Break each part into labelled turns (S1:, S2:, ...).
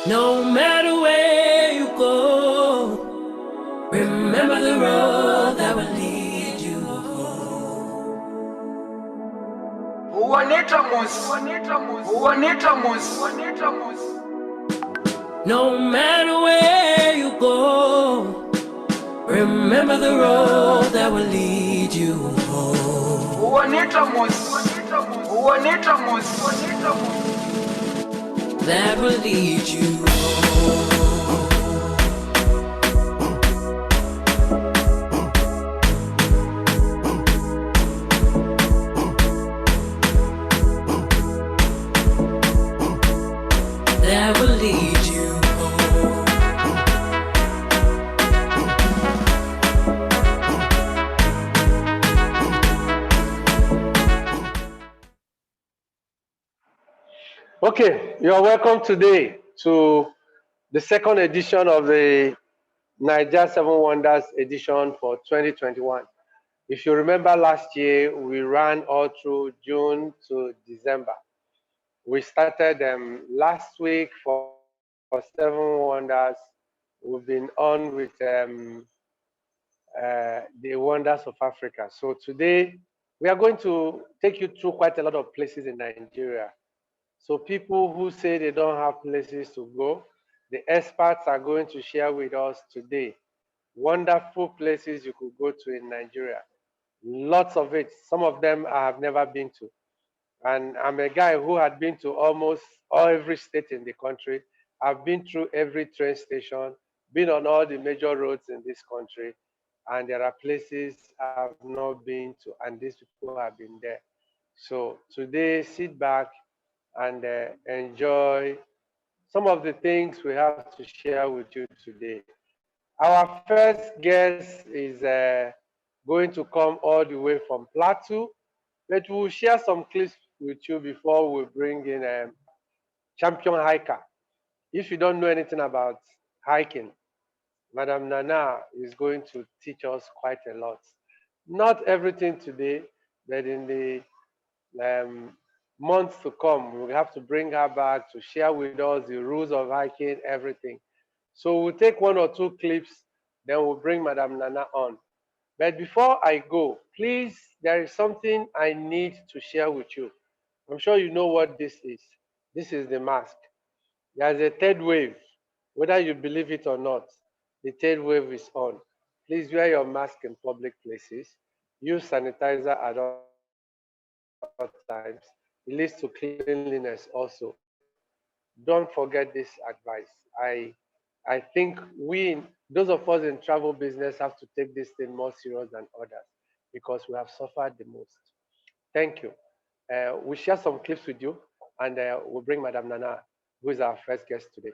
S1: No matter where you go, remember the road that will lead you home. No matter where you go, remember the road that will lead you home. That will lead you home. That will lead you home.
S2: Okay, you are welcome today to the second edition of the Naija 7 Wonders edition for 2021. If you remember last year, we ran all through June to December. We started last week for 7 Wonders. We've been on with the Wonders of Africa. So today, we are going to take you through quite a lot of places in Nigeria. So people who say they don't have places to go, the experts are going to share with us today wonderful places you could go to in Nigeria. Lots of it. Some of them I have never been to. And I'm a guy who had been to almost every state in the country. I've been through every train station, been on all the major roads in this country. And there are places I've not been to, and these people have been there. So today, sit back and enjoy some of the things we have to share with you today. Our first guest is going to come all the way from Plateau, but we'll share some clips with you before we bring in a champion hiker. If you don't know anything about hiking, Madam Nana is going to teach us quite a lot. Not everything today, but in the months to come, we have to bring her back to share with us the rules of hiking, everything. So we'll take one or two clips, then we'll bring Madam Nana on. But before I go, please, there is something I need to share with you. I'm sure you know what this is. This is the mask. There's a third wave. Whether you believe it or not, the third wave is on. Please wear your mask in public places. Use sanitizer at all times. It leads to cleanliness also. Don't forget this advice. I think those of us in travel business, have to take this thing more serious than others because we have suffered the most. Thank you. We'll share some clips with you, and we'll bring Madam Nana, who is our first guest today.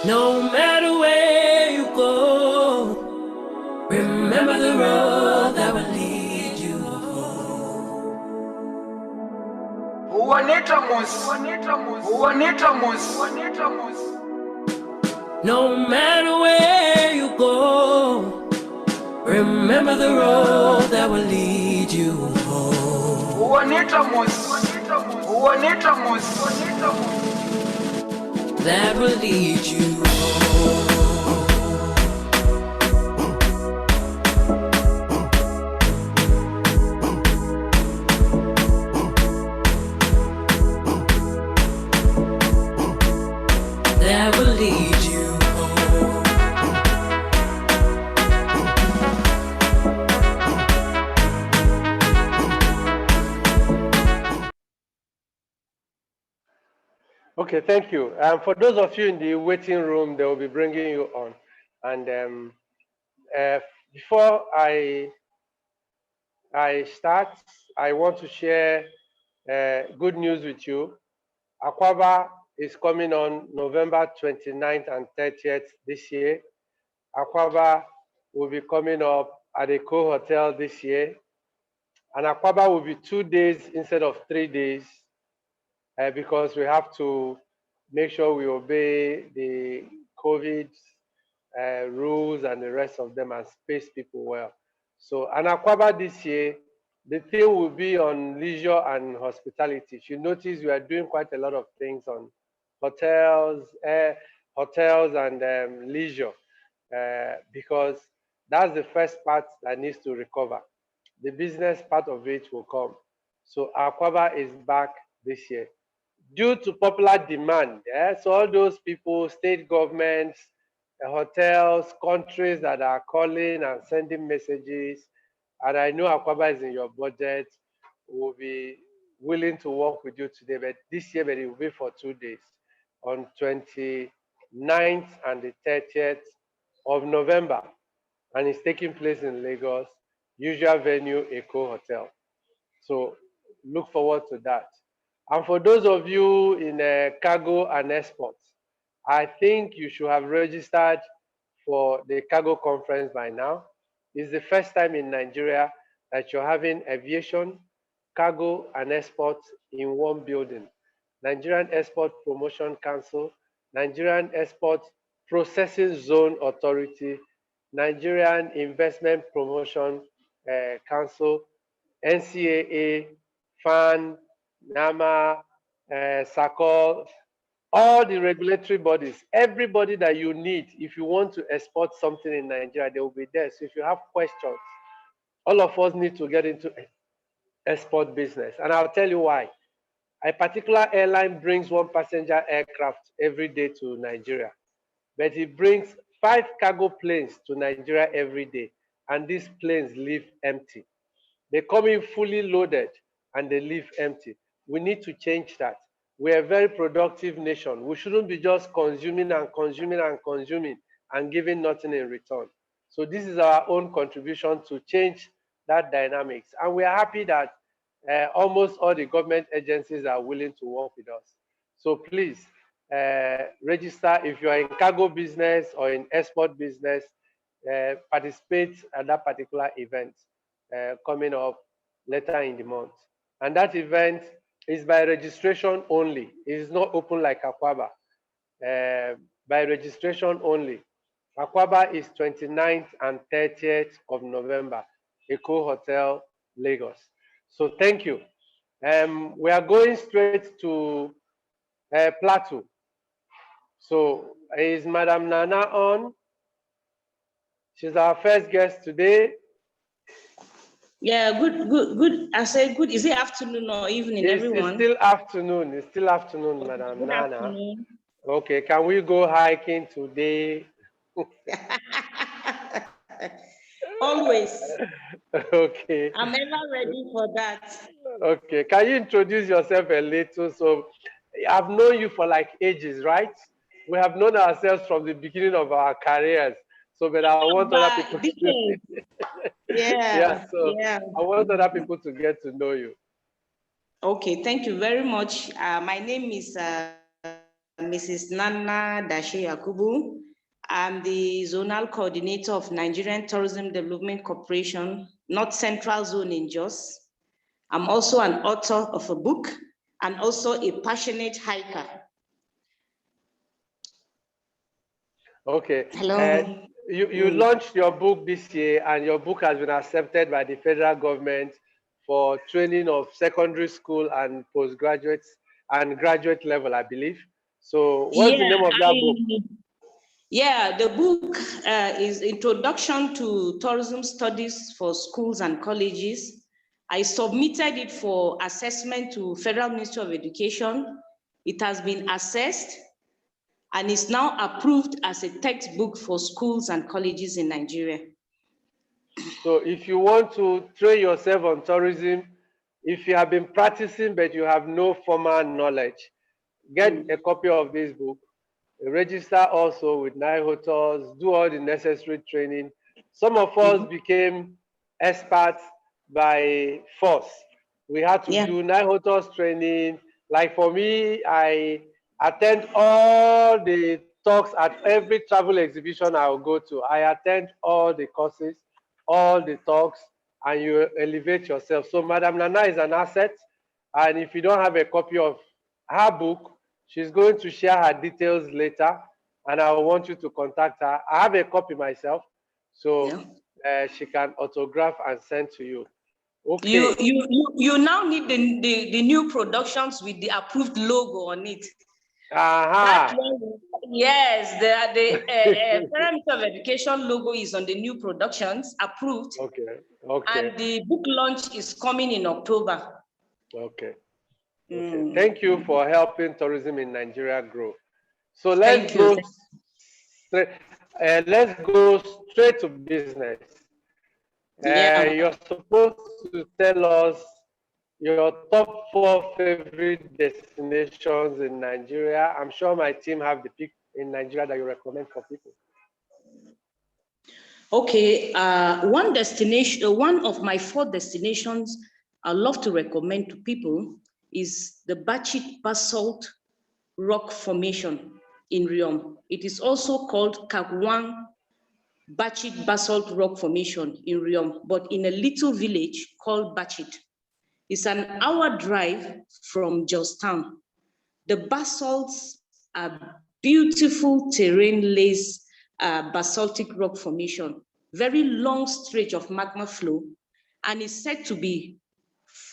S1: No matter where you go, remember the road that will lead you home. No matter where you go, remember the road that will lead you home. that will lead you home. That will lead you home.
S2: Okay, thank you. For those of you in the waiting room, they will be bringing you on. And uh, before I start, I want to share good news with you. Akwaba is coming on November 29th and 30th this year. Akwaba will be coming up at the Co Hotel this year. And Akwaba will be 2 days instead of 3 days because we have to make sure we obey the COVID rules and the rest of them and space people well. So, and Akwaba this year, the theme will be on leisure and hospitality. If you notice, we are doing quite a lot of things on hotels, hotels and leisure, because that's the first part that needs to recover. The business part of it will come. So Akwaba is back this year due to popular demand. So all those people, state governments, hotels, countries that are calling and sending messages, and I know Akwaba is in your budget, will be willing to work with you today, but this year, but it will be for 2 days, on 29th and the 30th of November, and it's taking place in Lagos, usual venue, Eco Hotel. So look forward to that. And for those of you in cargo and exports, I think you should have registered for the cargo conference by now. It's the first time in Nigeria that you're having aviation, cargo, and exports in one building. Nigerian Export Promotion Council, Nigerian Export Processing Zone Authority, Nigerian Investment Promotion Council, NCAA, FAN, NAMA, SACOL, all the regulatory bodies, everybody that you need if you want to export something in Nigeria, they will be there. So if you have questions, all of us need to get into export business. And I'll tell you why. A particular airline brings one passenger aircraft every day to Nigeria, but it brings 5 cargo planes to Nigeria every day, and these planes leave empty. They come in fully loaded and they leave empty. We need to change that. We're a very productive nation. We shouldn't be just consuming and consuming and consuming and giving nothing in return. So this is our own contribution to change that dynamics. And we are happy that almost all the government agencies are willing to work with us. So please register if you are in cargo business or in export business, participate at that particular event coming up later in the month. And that event is by registration only. It is not open like Akwaba. By registration only. Akwaba is 29th and 30th of November, Eco Hotel, Lagos. So thank you. We are going straight to Plateau. So is Madam Nana on? She's our first guest today.
S3: Yeah, good. I said good. Is it afternoon or evening, everyone?
S2: It's still afternoon. It's still afternoon, Madam
S3: Good
S2: Nana.
S3: afternoon.
S2: Okay, can we go hiking today?
S3: Always.
S2: Okay.
S3: I'm ever ready for that.
S2: Okay, can you introduce yourself a little? So, I've known you for like ages, right? We have known ourselves from the beginning of our careers. So, but I want other people to.
S3: Yeah.
S2: So I want other people to get to know you.
S3: Okay, thank you very much. My name is Mrs. Nana Dashe Yakubu. I'm the zonal coordinator of Nigerian Tourism Development Corporation, North Central Zone in Jos. I'm also an author of a book and also a passionate hiker.
S2: Okay.
S3: Hello.
S2: You launched your book this year, and your book has been accepted by the federal government for training of secondary school and postgraduates and graduate level, I believe. So what's the name of that book?
S3: Yeah, the book is Introduction to Tourism Studies for Schools and Colleges. I submitted it for assessment to Federal Ministry of Education. It has been assessed and is now approved as a textbook for schools and colleges in Nigeria.
S2: So if you want to train yourself on tourism, if you have been practicing but you have no formal knowledge, get a copy of this book, register also with Naija Hotels, do all the necessary training. Some of us became experts by force. We had to do Naija Hotels training. Like for me, I attend all the talks at every travel exhibition I will go to. I attend all the courses, all the talks, and you elevate yourself. So Madam Nana is an asset. And if you don't have a copy of her book, she's going to share her details later, and I want you to contact her. I have a copy myself, so she can autograph and send to you. Okay.
S3: You now need the new productions with the approved logo on it.
S2: That
S3: one, yes, the Federal Ministry of Education logo is on the new productions approved.
S2: Okay.
S3: And the book launch is coming in October.
S2: Okay. Thank you for helping tourism in Nigeria grow. So let's go straight to business. You're supposed to tell us your top 4 favorite destinations in Nigeria. I'm sure my team have the pick in Nigeria that you recommend for people.
S3: Okay, one of my 4 destinations I love to recommend to people is the Bachit Basalt Rock Formation in Riom. It is also called Kagwang Bachit Basalt Rock Formation in Riom, but in a little village called Bachit. It's an hour drive from Georgetown. The basalts are beautiful terrain-lace basaltic rock formation, very long stretch of magma flow, and is said to be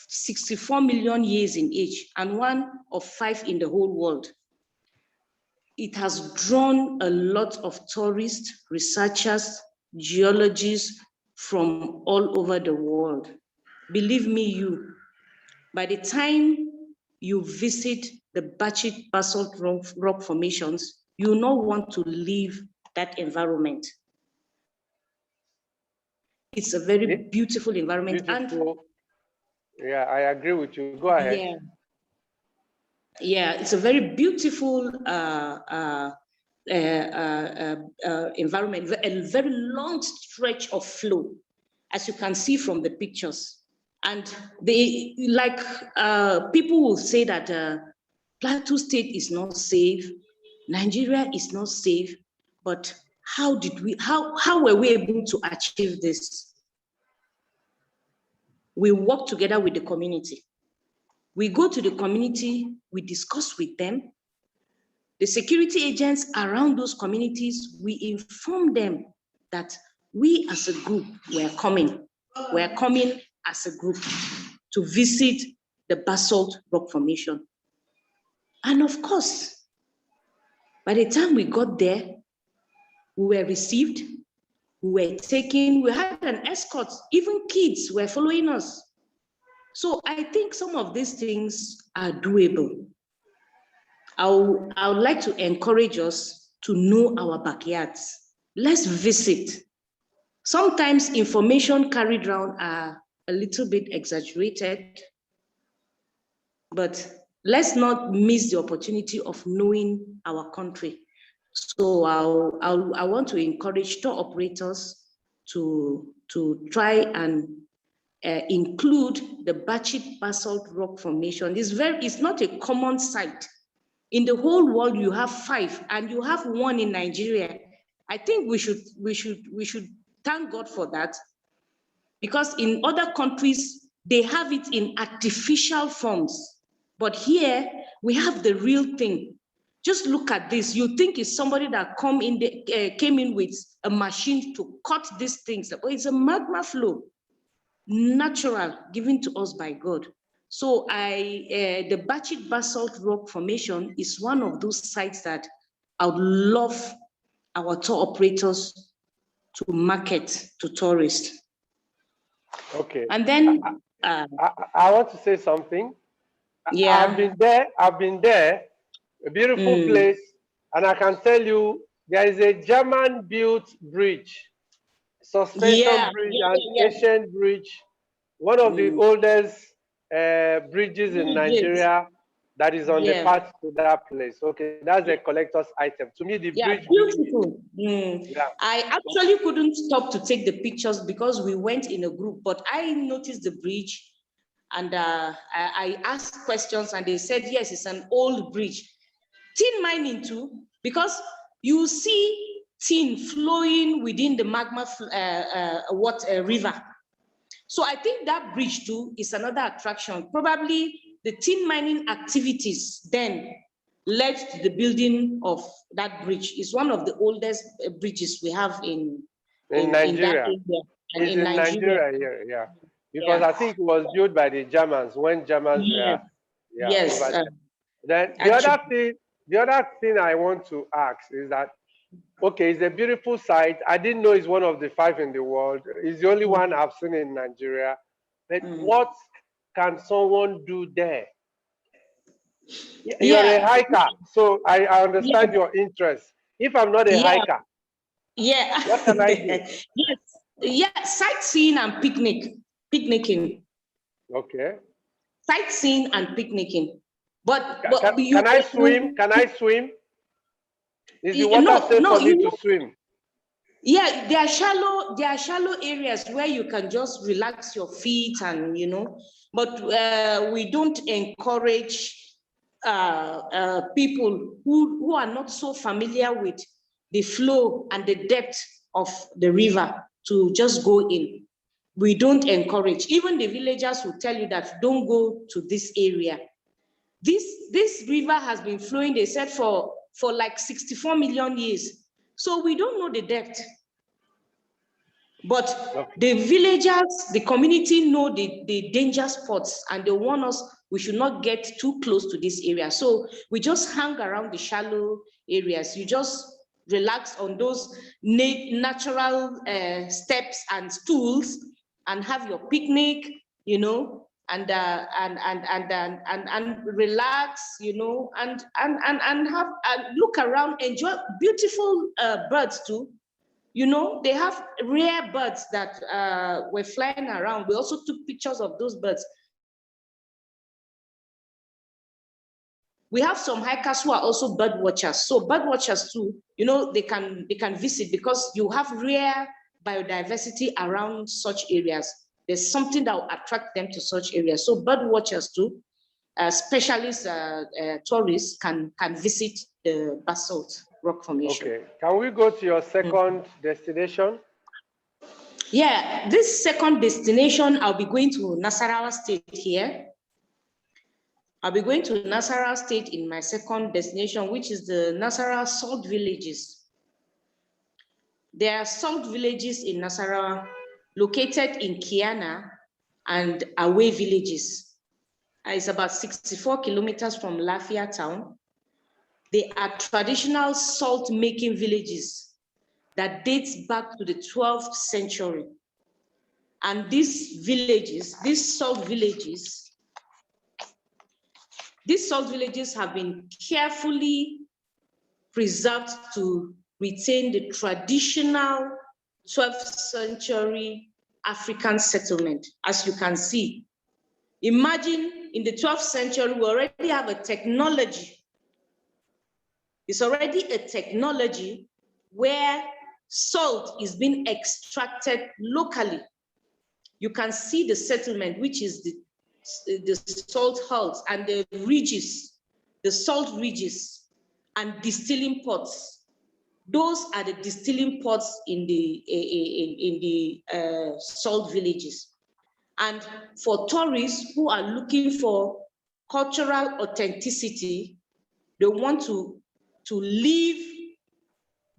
S3: 64 million years in age and one of 5 in the whole world. It has drawn a lot of tourists, researchers, geologists from all over the world. Believe me, by the time you visit the Bachit Basalt rock formations, you will not want to leave that environment. It's a very beautiful environment.
S2: Beautiful. Yeah, I agree with you. Go ahead.
S3: Yeah, it's a very beautiful environment, a very long stretch of flow, as you can see from the pictures. And they, like, people will say that Plateau State is not safe, Nigeria is not safe, but how were we able to achieve this? We work together with the community. We go to the community, we discuss with them. The security agents around those communities, we inform them that we as a group, we're coming as a group to visit the basalt rock formation. And of course, by the time we got there, we were received, we were taken, we had an escort, even kids were following us. So I think some of these things are doable. I would like to encourage us to know our backyards. Let's visit. Sometimes information carried around are a little bit exaggerated, but let's not miss the opportunity of knowing our country. So I want to encourage tour operators to try and include the Bachit Basalt Rock Formation. It's not a common site. In the whole world, you have 5, and you have 1 in Nigeria. I think we should thank God for that, because in other countries they have it in artificial forms, but here we have the real thing. Just look at this. You think it's somebody that came in with a machine to cut these things. But it's a magma flow, natural, given to us by God. So the Bachit Basalt Rock Formation is one of those sites that I would love our tour operators to market to tourists.
S2: Okay.
S3: And then
S2: I want to say something.
S3: yeah.
S2: I've been there, a beautiful place, and I can tell you there is a German-built bridge, suspension bridge, and ancient bridge, one of the oldest bridges in Nigeria that is on the path to that place. Okay, that's a collector's item. To me, the bridge.
S3: Beautiful. I actually couldn't stop to take the pictures because we went in a group, but I noticed the bridge and I asked questions and they said, yes, it's an old bridge. Tin mining too, because you see tin flowing within the magma river. So I think that bridge too is another attraction. Probably the tin mining activities then led to the building of that bridge. It's one of the oldest bridges we have in
S2: Nigeria.
S3: In
S2: Nigeria here, yeah. Because I think it was built by the Germans when Germans were over there. Then the other thing I want to ask is that, okay, it's a beautiful site. I didn't know it's one of the 5 in the world. It's the only one I've seen in Nigeria. But what can someone do there? You're a hiker, so I understand your interest. If I'm not a hiker, what can I do?
S3: Sightseeing and picnicking.
S2: Okay.
S3: Sightseeing and picnicking. But
S2: can I swim? Can I swim? Is the water safe for me to swim?
S3: Yeah, there are shallow areas where you can just relax your feet and but we don't encourage people who are not so familiar with the flow and the depth of the river to just go in. We don't encourage. Even the villagers will tell you that don't go to this area. This river has been flowing, they said, for like 64 million years. So we don't know the depth. But the villagers, the community know the danger spots and they warn us we should not get too close to this area. So we just hang around the shallow areas. You just relax on those natural steps and stools and have your picnic, and relax, and have look around, enjoy beautiful birds too. They have rare birds that were flying around. We also took pictures of those birds. We have some hikers who are also bird watchers. So bird watchers too, they can visit because you have rare biodiversity around such areas. There's something that will attract them to such areas. So bird watchers too, specialists, tourists can visit the basalt rock formation.
S2: Okay, can we go to your second destination?
S3: Yeah, this second destination, I'll be going to Nasarawa State here. I'll be going to Nasarawa State in my second destination, which is the Nasarawa Salt Villages. There are salt villages in Nasarawa located in Kiana and Away villages. It's about 64 kilometers from Lafia town. They are traditional salt-making villages that dates back to the 12th century. And these salt villages have been carefully preserved to retain the traditional 12th century African settlement, as you can see. Imagine in the 12th century, we already have a technology. It's already a technology where salt is being extracted locally. You can see the settlement, which is the salt hulls and the ridges, the salt ridges and distilling pots. Those are the distilling pots in the salt villages. And for tourists who are looking for cultural authenticity, they want to live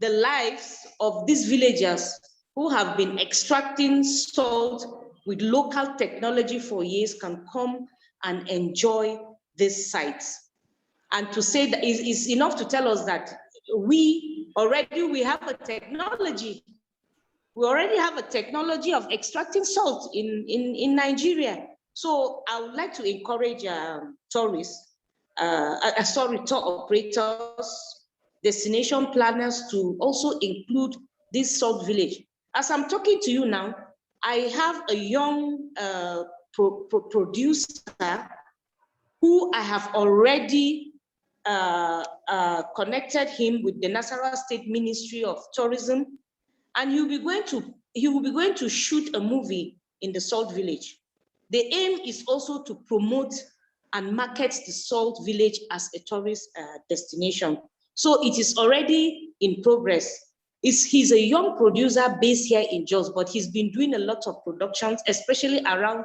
S3: the lives of these villagers who have been extracting salt with local technology for years, can come and enjoy these sites. And to say that is enough to tell us that we have a technology. We already have a technology of extracting salt in Nigeria. So I would like to encourage tourists, tour operators, destination planners to also include this salt village. As I'm talking to you now, I have a young producer who I have already connected him with the Nasarawa State Ministry of Tourism, and he will be going to shoot a movie in the Salt Village. The aim is also to promote and market the Salt Village as a tourist destination. So it is already in progress. He's a young producer based here in Jos, but he's been doing a lot of productions, especially around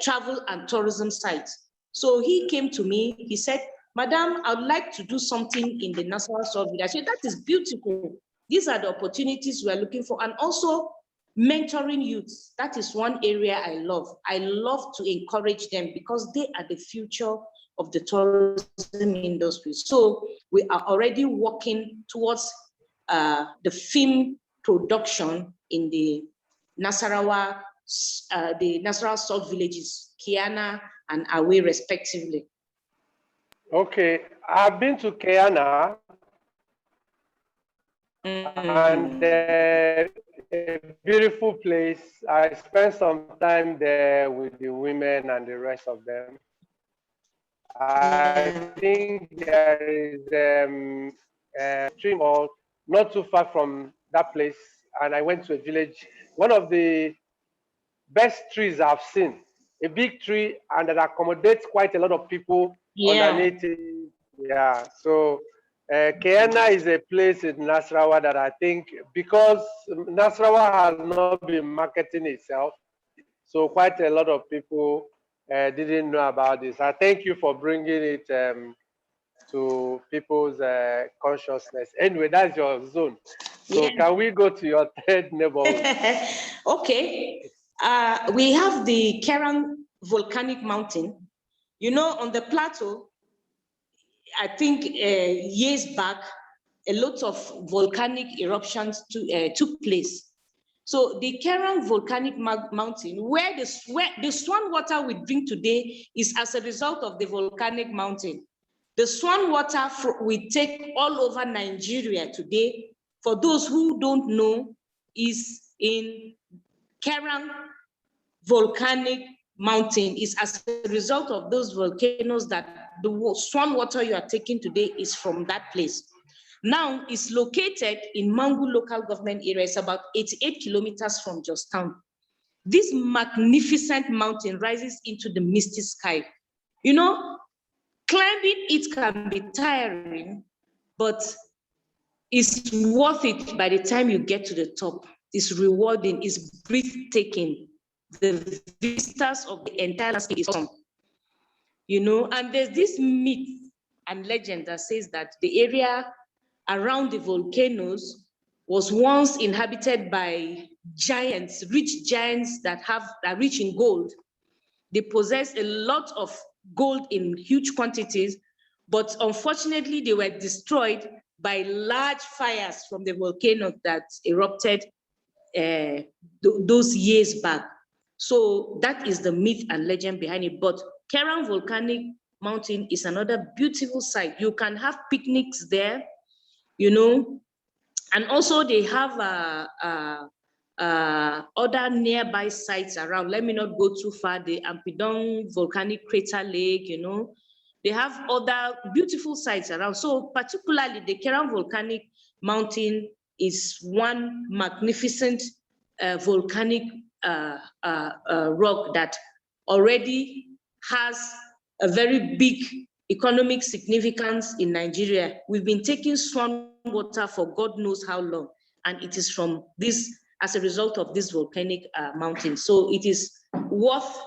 S3: travel and tourism sites. So he came to me, he said, Madam, I would like to do something in the Nasarawa Salt Village. I said, that is beautiful. These are the opportunities we are looking for. And also mentoring youths. That is one area I love. I love to encourage them because they are the future of the tourism industry. So we are already working towards the film production in the Nasarawa Salt Villages, Kiana and Awe respectively.
S2: Okay, I've been to Kiana, and a beautiful place. I spent some time there with the women and the rest of them. I think there is a stream or not too far from that place, and I went to a village. One of the best trees I've seen, a big tree, and that accommodates quite a lot of people underneath it. Yeah, so Kiana is a place in Nasarawa that I think, because Nasarawa has not been marketing itself, so quite a lot of people didn't know about this. I thank you for bringing it to people's consciousness. Anyway, that's your zone. So can we go to your third neighborhood?
S3: Okay. We have the Kerang volcanic mountain. You know, on the plateau, I think years back, a lot of volcanic eruptions took place. So the Kerang volcanic mountain, where the swan water we drink today is as a result of the volcanic mountain. The swan water we take all over Nigeria today, for those who don't know, is in Kerang volcanic mountain. Is as a result of those volcanoes that the swan water you are taking today is from that place. Now it's located in Mangu local government area. It's about 88 kilometers from Town. This magnificent mountain rises into the misty sky. You know, climbing it can be tiring, but it's worth it by the time you get to the top. It's rewarding, it's breathtaking. The vistas of the entire landscape is awesome. You know, and there's this myth and legend that says that the area around the volcanoes was once inhabited by giants, rich giants that are rich in gold. They possess a lot of gold in huge quantities, but unfortunately they were destroyed by large fires from the volcano that erupted those years back. So that is the myth and legend behind it. But Kerang volcanic mountain is another beautiful site. You can have picnics there, you know, and also they have other nearby sites around. Let me not go too far. The Ampidong volcanic crater lake, you know, they have other beautiful sites around. So particularly the Kerang volcanic mountain is one magnificent volcanic rock that already has a very big economic significance in Nigeria. We've been taking swan water for God knows how long, and it is from this, as a result of this volcanic mountain. So it is worth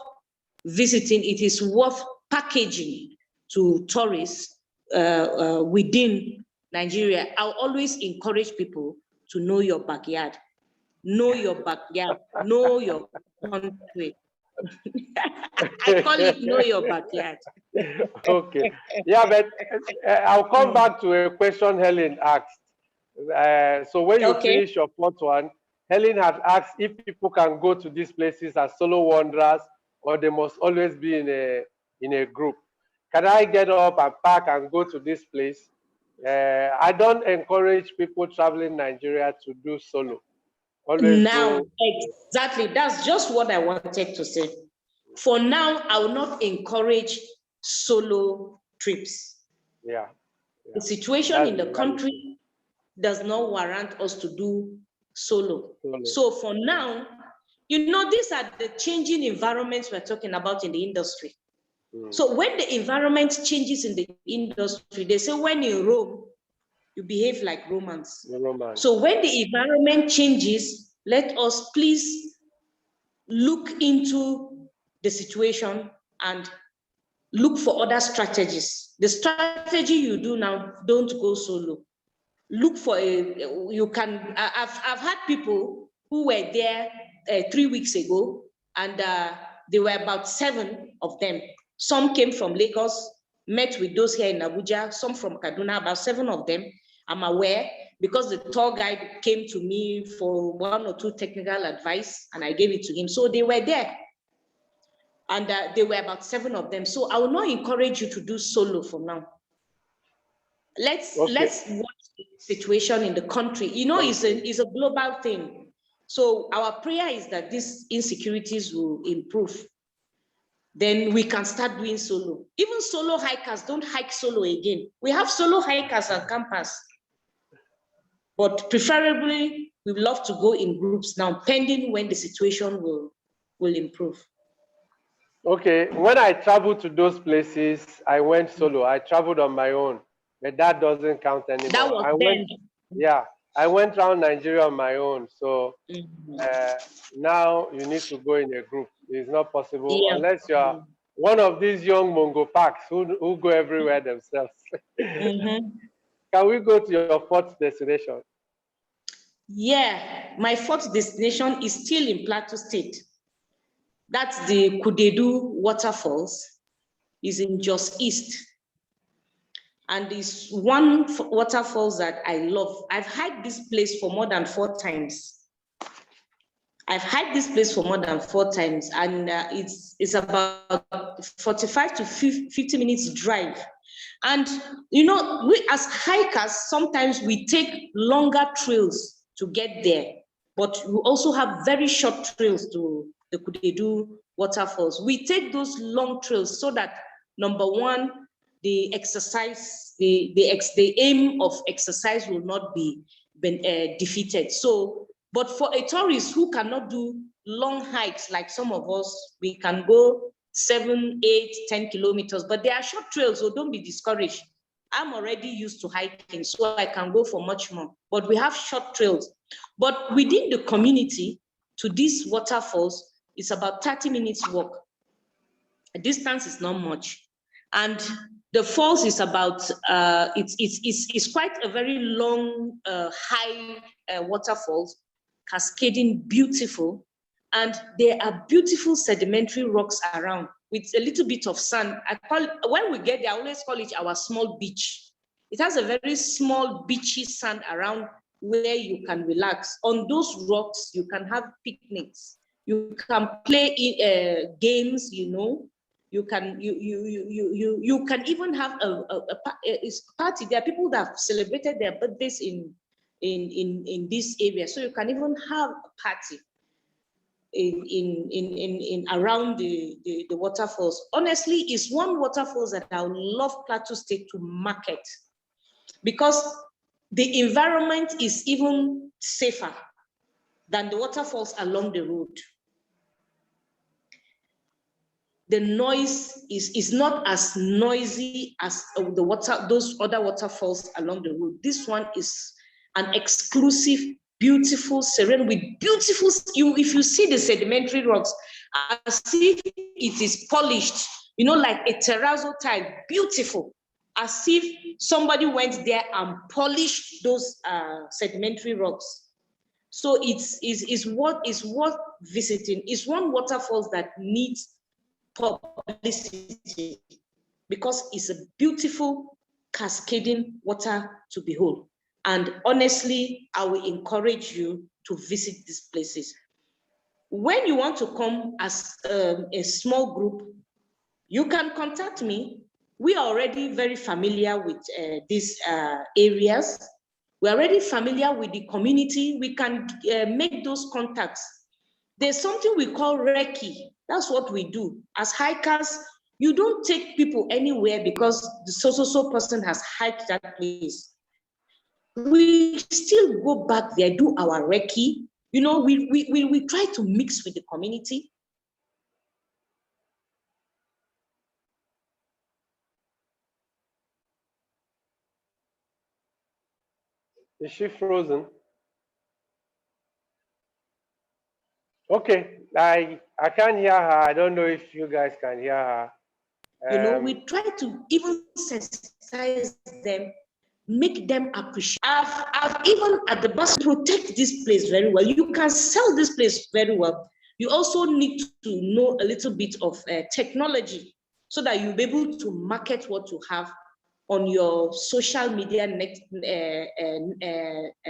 S3: visiting, it is worth packaging to tourists within Nigeria. I'll always encourage people to know your backyard. Know your backyard, know your country. I call it know your backyard.
S2: Okay. Yeah, but I'll come back to a question Helen asked. So when you
S3: Okay.
S2: finish your fourth one, Helen had asked if people can go to these places as solo wanderers or they must always be in a group. Can I get up and pack and go to this place? I don't encourage people traveling Nigeria to do solo. Always
S3: Now,
S2: go.
S3: exactly. That's just what I wanted to say. For now, I will not encourage solo trips.
S2: Yeah.
S3: The situation
S2: That's
S3: in the
S2: the reality.
S3: country does not warrant us to do solo.
S2: Solo.
S3: So for now, these are the changing environments we're talking about in the industry. So when the environment changes in the industry, they say when in Rome, you behave like Romans. So when the environment changes, let us please look into the situation and look for other strategies. The strategy you do now, don't go solo. Look for I've had people who were there 3 weeks ago, and there were about 7 of them. Some came from Lagos, met with those here in Abuja, some from Kaduna, about 7 of them. I'm aware because the tour guide came to me for 1 or 2 technical advice and I gave it to him. So they were there. And there were about 7 of them. So I will not encourage you to do solo for now. Let's watch the situation in the country. It's a global thing. So our prayer is that these insecurities will improve. Then we can start doing solo. Even solo hikers don't hike solo again. We have solo hikers on campus. But preferably, we love to go in groups now, pending when the situation will improve.
S2: Okay, when I traveled to those places, I went solo. I traveled on my own, but that doesn't count anymore.
S3: That was
S2: I went around Nigeria on my own. So now you need to go in a group. It's not possible unless you are one of these young Mongo packs who go everywhere themselves. Can we go to your 4th destination?
S3: Yeah, my 4th destination is still in Plateau State. That's the Kudedu Waterfalls. Is in Jos East. And it's one waterfalls that I love. I've hiked this place for more than 4 times. I've hiked this place for more than 4 times, and it's about 45 to 50 minutes drive. And we as hikers, sometimes we take longer trails to get there, but we also have very short trails to the Kudedu waterfalls. We take those long trails so that, number one, the exercise, the aim of exercise will not be defeated. So, but for a tourist who cannot do long hikes like some of us, we can go 7, 8, 10 kilometers, but they are short trails, so don't be discouraged. I'm already used to hiking, so I can go for much more, but we have short trails. But within the community, to these waterfalls, it's about 30 minutes walk. The distance is not much. And the falls is about, it's quite a very long, high waterfalls, cascading, beautiful. And there are beautiful sedimentary rocks around with a little bit of sand. When we get there, I always call it our small beach. It has a very small beachy sand around where you can relax. On those rocks, you can have picnics. You can play games, You can even have a party. There are people that have celebrated their birthdays in this area, so you can even have a party in around the waterfalls. Honestly, it's one waterfalls that I would love Plateau State to market, because the environment is even safer than the waterfalls along the road. The noise is not as noisy as those other waterfalls along the road. This one is an exclusive, beautiful, serene, with beautiful, if you see the sedimentary rocks, as if it is polished, like a terrazzo tile, beautiful, as if somebody went there and polished those sedimentary rocks. So it's worth visiting. It's one waterfalls that needs publicity because it's a beautiful cascading water to behold. And honestly, I will encourage you to visit these places. When you want to come as a small group, you can contact me. We are already very familiar with these areas. We're already familiar with the community. We can make those contacts. There's something we call Reiki. That's what we do. As hikers, you don't take people anywhere because the so person has hiked that place. We still go back there, do our Reiki. You know, we try to mix with the community.
S2: Is she frozen? Okay, I can't hear her. I don't know if you guys can hear her.
S3: You know, we try to even sensitize them, make them appreciate. I've even at the bus protect this place very well. You can sell this place very well. You also need to know a little bit of technology so that you'll be able to market what you have on your social media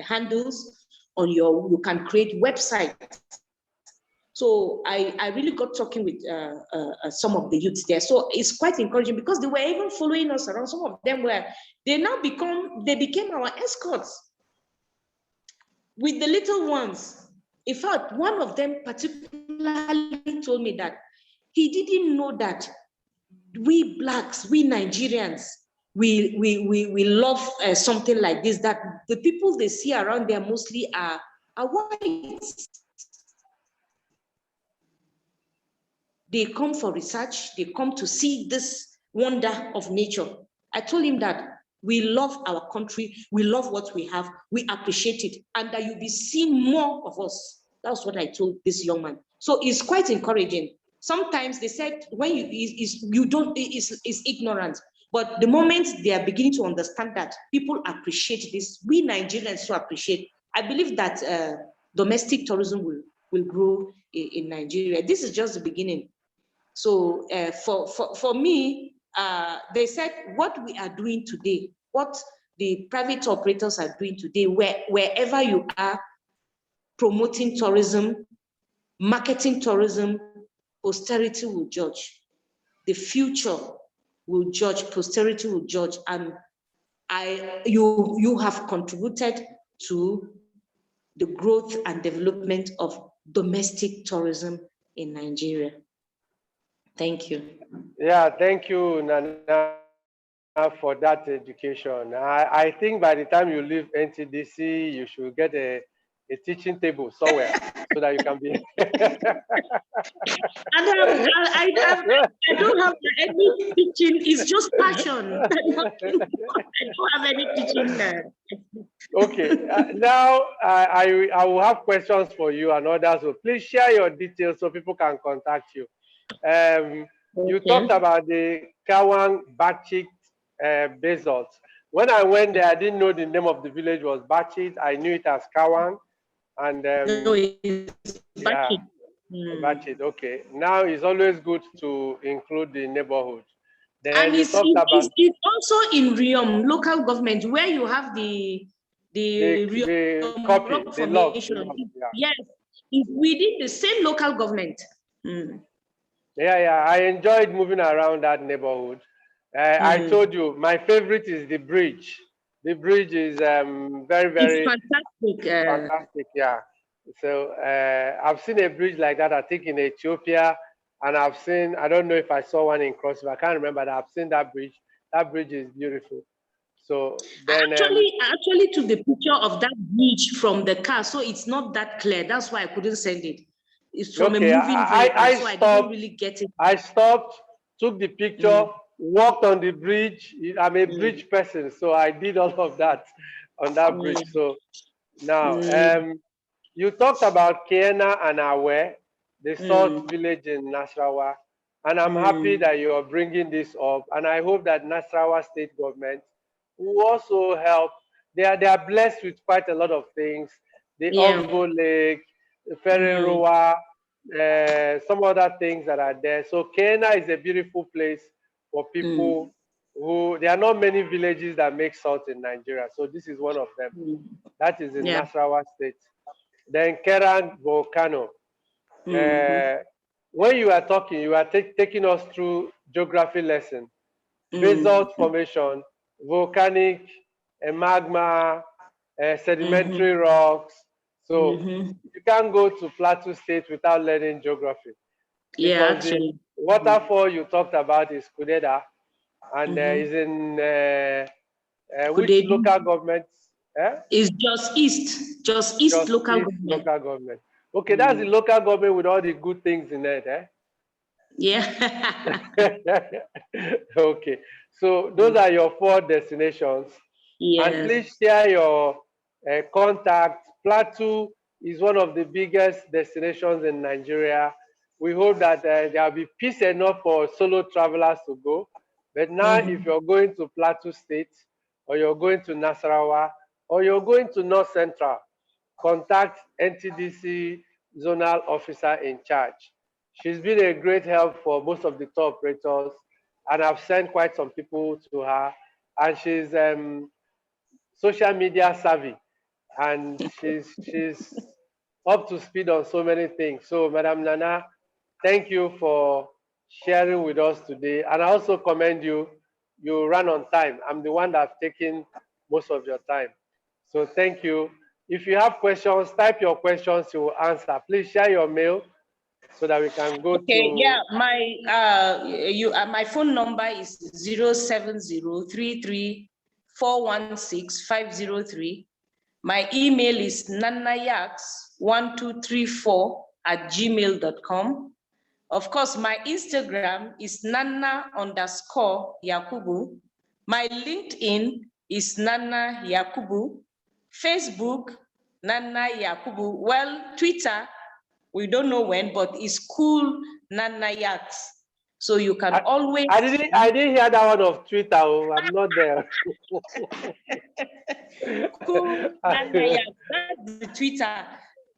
S3: handles. You can create websites. So I really got talking with some of the youths there. So it's quite encouraging because they were even following us around. Some of them they became our escorts with the little ones. In fact, one of them particularly told me that he didn't know that we Blacks, we Nigerians, we love something like this, that the people they see around there mostly are white. They come for research, they come to see this wonder of nature. I told him that we love our country, we love what we have, we appreciate it, and that you'll be seeing more of us. That's what I told this young man. So it's quite encouraging. Sometimes they said when you don't, it's ignorance. But the moment they are beginning to understand that people appreciate this, we Nigerians so appreciate. I believe that domestic tourism will grow in Nigeria. This is just the beginning. So for me, they said what we are doing today, what the private operators are doing today, wherever you are promoting tourism, marketing tourism, posterity will judge. The future will judge, posterity will judge, and you have contributed to the growth and development of domestic tourism in Nigeria. Thank you.
S2: Yeah, thank you, Nana, for that education. I think by the time you leave NTDC, you should get a teaching table somewhere so that you can be.
S3: I don't have any teaching. It's just passion. I don't have any teaching there.
S2: Okay, now I will have questions for you and others. So please share your details so people can contact you. You talked about the Kawang Bachit basalt. When I went there, I didn't know the name of the village was Bachit. I knew it as Kawang. And
S3: No, it's
S2: yeah, Bachit. Okay. Now it's always good to include the neighborhood. Then
S3: and
S2: you
S3: it's also in Riom local government where you have the
S2: copy,
S3: rock
S2: the log,
S3: formation.
S2: yeah.
S3: Yes, it's within the same local government.
S2: Yeah. I enjoyed moving around that neighborhood. I told you my favorite is the bridge. The bridge is very
S3: It's fantastic.
S2: fantastic. Yeah. So I've seen a bridge like that. I think in Ethiopia, and I've seen. I don't know if I saw one in Cross. I can't remember. That I've seen that bridge. That bridge is beautiful. So then
S3: I actually took the picture of that bridge from the car, so it's not that clear. That's why I couldn't send it. It's from a moving vehicle, so I didn't really get it.
S2: I stopped, took the picture, walked on the bridge. I'm a bridge person, so I did all of that on that bridge. So now, you talked about Kena and Awe, the salt village in Nasarawa, and I'm happy that you are bringing this up. And I hope that Nasarawa state government will also help. They are blessed with quite a lot of things. the
S3: Yeah.
S2: Oxbow Lake, the Ferreroa, some other things that are there. So Kenya is a beautiful place for people who, there are not many villages that make salt in Nigeria. So this is one of them. That is in
S3: Yeah.
S2: Nasarawa State. Then Kerang Volcano. When you are talking, you are taking us through geography lesson, basalt formation, volcanic, magma, sedimentary rocks. So you can't go to Plateau State without learning geography,
S3: Yeah,
S2: because the
S3: actually.
S2: waterfall you talked about is Kudeda, and is in which
S3: Kudedi
S2: local government?
S3: is just east
S2: Just
S3: local
S2: East
S3: government.
S2: local government. Okay, that's the local government with all the good things in it.
S3: Yeah.
S2: Okay, so those are your 4 destinations, and
S3: Yes.
S2: please share your contact. Plateau is one of the biggest destinations in Nigeria. We hope that there will be peace enough for solo travelers to go. But now, if you're going to Plateau State, or you're going to Nasarawa, or you're going to North Central, contact NTDC zonal officer in charge. She's been a great help for most of the tour operators, and I've sent quite some people to her. And she's social media savvy, and she's up to speed on so many things. So, Madam Nana, thank you for sharing with us today, and I also commend you. You ran on time. I'm the one that's taken most of your time. So thank you. If you have questions, type your questions, you will answer. Please share your mail so that we can go
S3: Okay, yeah,
S2: to.
S3: my phone number is 07033416503. My email is nannayaks1234@gmail.com. Of course, my Instagram is Nana_Yakubu. My LinkedIn is Nana Yakubu. Facebook, Nana Yakubu. Well, Twitter, we don't know when, but it's cool Nana Yaks. So you can always.
S2: I didn't hear that one of Twitter. Oh, I'm not there.
S3: Cool Nana Yaks. That's the Twitter.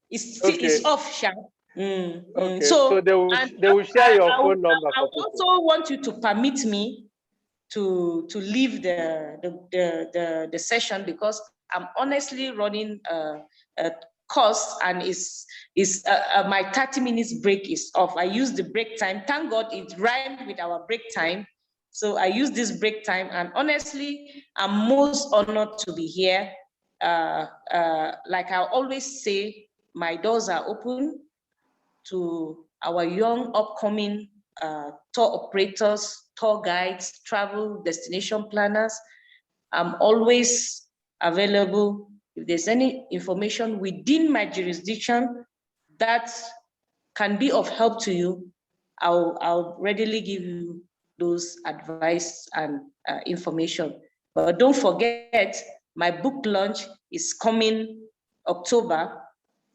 S3: It's
S2: Okay.
S3: off, Sha.
S2: Okay. So
S3: So,
S2: they
S3: and
S2: will share your
S3: I
S2: phone number for people.
S3: also want you to permit me to leave the session, because I'm honestly running a course, and my 30 minutes break is off. I use the break time. Thank God it rhymed with our break time. So I use this break time, and honestly, I'm most honored to be here. Like I always say, my doors are open to our young upcoming tour operators, tour guides, travel destination planners. I'm always available. If there's any information within my jurisdiction that can be of help to you, I'll readily give you those advice and information. But don't forget, my book launch is coming October.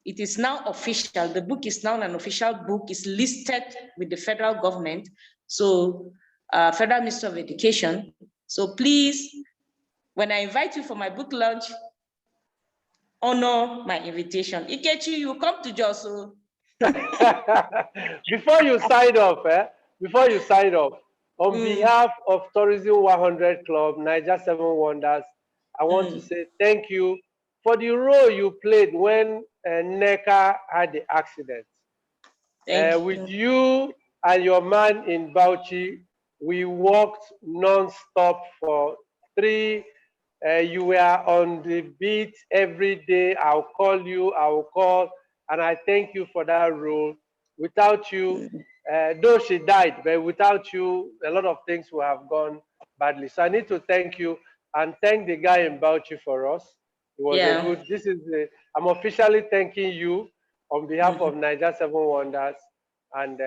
S3: It is now official. The book is now an official book. It's listed with the federal government. So Federal Ministry of Education. So please, when I invite you for my book launch, honor my invitation. Ikechi, you come to Jos.
S2: Before you sign off, on behalf of Tourism 100 Club, Naija 7 Wonders, I want to say thank you for the role you played when NECA had the accident.
S3: Thank
S2: With
S3: you.
S2: you and your man in Bauchi, we worked non-stop for 3. You were on the beat every day. I'll call you, I will call, and I thank you for that role. Without you, though she died, but without you, a lot of things would have gone badly. So I need to thank you and thank the guy in Bauchi for us. It was a
S3: Yeah.
S2: good. I'm officially thanking you on behalf of Naija 7 Wonders and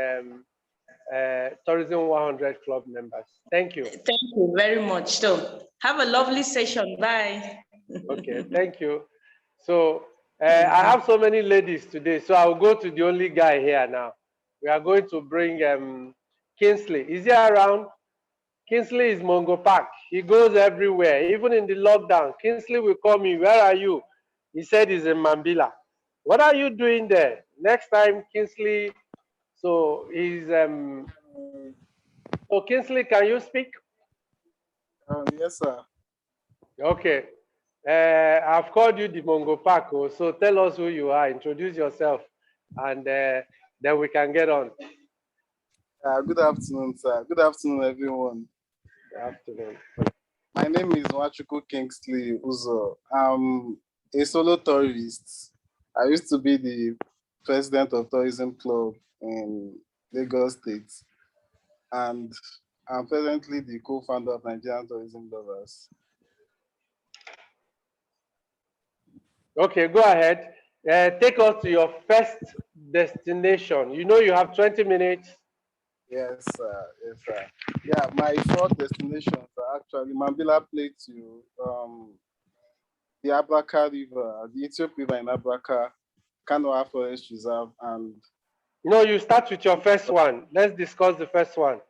S2: Tourism 100 Club members. Thank you.
S3: Thank you very much. So have a lovely session. Bye.
S2: Okay, thank you. So I have so many ladies today, so I'll go to the only guy here now. We are going to bring Kingsley. Is he around? Kingsley is Mongo Park. He goes everywhere, even in the lockdown. Kingsley will call me, where are you? He said he's in Mambila. What are you doing there? Next time, Kingsley. So is so Kingsley, can you speak?
S4: Yes, sir.
S2: Okay. I've called you the Mongo Paco, so tell us who you are, introduce yourself, and then we can get on.
S4: Good afternoon, sir. Good afternoon, everyone.
S2: Good afternoon.
S4: My name is Wachuku Kingsley Uzo. I'm a solo tourist. I used to be the president of Tourism Club in Lagos State, and I'm presently the co-founder of Nigerian Tourism Lovers.
S2: Okay, go ahead. Take us to your first destination. You know you have 20 minutes.
S4: Yes, sir. Yes, sir. Yeah, my four destinations are actually Mambila Plateau, the Abraka River, the Ethiopian River in Abraka, Kanoa Forest Reserve, and
S2: No, you start with your first one. Let's discuss the first one.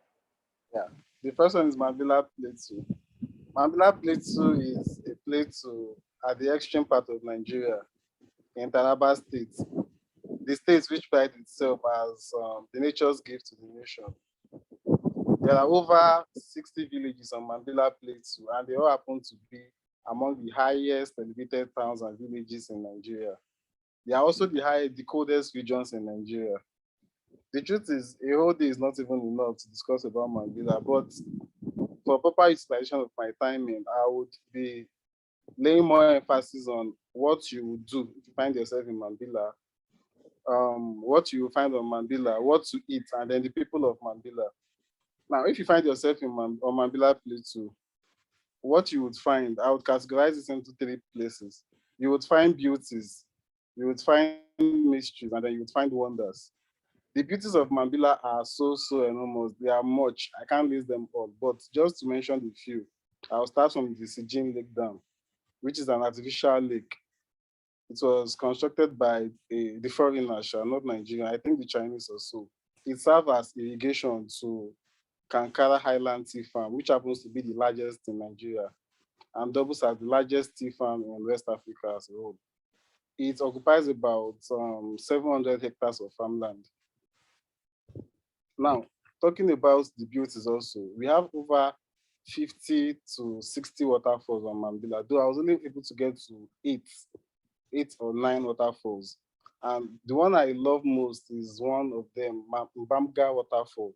S4: yeah, the first one is Mambila Plateau. Mambila Plateau is a plateau at the extreme part of Nigeria in Taraba State, the state which prides itself as the nature's gift to the nation. There are over 60 villages on Mambila Plateau, and they all happen to be among the highest elevated towns and villages in Nigeria. They are also the coldest regions in Nigeria. The truth is, a whole day is not even enough to discuss about Mambila, but for proper utilization of my timing, I would be laying more emphasis on what you would do if you find yourself in Mambila, what you will find on Mambila, what to eat, and then the people of Mambila. Now, if you find yourself on Mambila Plateau, what you would find, I would categorize this into three places. You would find beauties, you would find mysteries, and then you would find wonders. The beauties of Mambila are so enormous. They are much. I can't list them all, but just to mention the few, I'll start from the Sijin Lake Dam, which is an artificial lake. It was constructed by the foreigners, not Nigerian. I think the Chinese also. It serves as irrigation to Kankara Highland Tea Farm, which happens to be the largest in Nigeria and doubles as the largest tea farm in West Africa as a whole. It occupies about 700 hectares of farmland. Now, talking about the beauties also, we have over 50 to 60 waterfalls on Mambila, though I was only able to get to eight or nine waterfalls. And the one I love most is one of them, Mbamga Waterfall.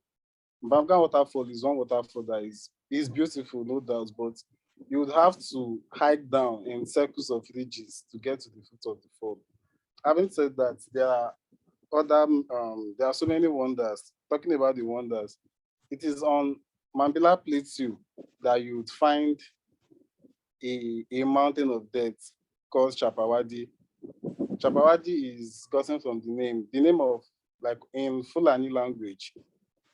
S4: Mbamga Waterfall is one waterfall that is beautiful, no doubt, but you would have to hike down in circles of ridges to get to the foot of the fall. Having said that, there are so many wonders. Talking about the wonders, it is on Mambila Plateau that you would find a mountain of death called Chapawadi. Chapawadi is gotten from the name of, like in Fulani language,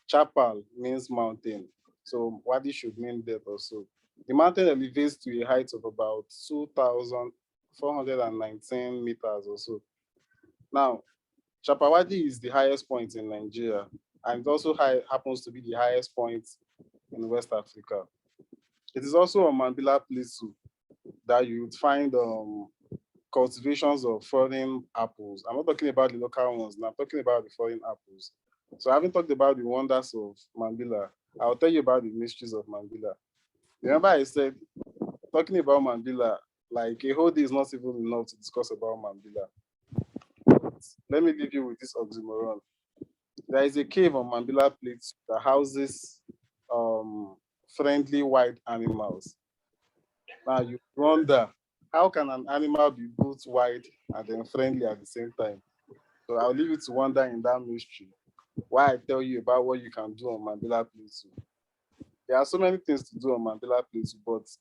S4: Chapal means mountain. So Wadi should mean death also. The mountain elevates to a height of about 2,419 meters or so. Now, Chapawadi is the highest point in Nigeria, and it also happens to be the highest point in West Africa. It is also on Mambila Plateau that you would find cultivations of foreign apples. I'm not talking about the local ones, I'm talking about the foreign apples. So having talked about the wonders of Mambila, I'll tell you about the mysteries of Mambila. Remember I said, talking about Mambila, like a whole day is not even enough to discuss about Mambila. Let me leave you with this oxymoron. There is a cave on Mambila Plateau that houses friendly wild animals. Now you wonder, how can an animal be both wild and then friendly at the same time? So I'll leave you to wonder in that mystery. Why I tell you about what you can do on Mambila Plateau. There are so many things to do on Mambila Plateau, but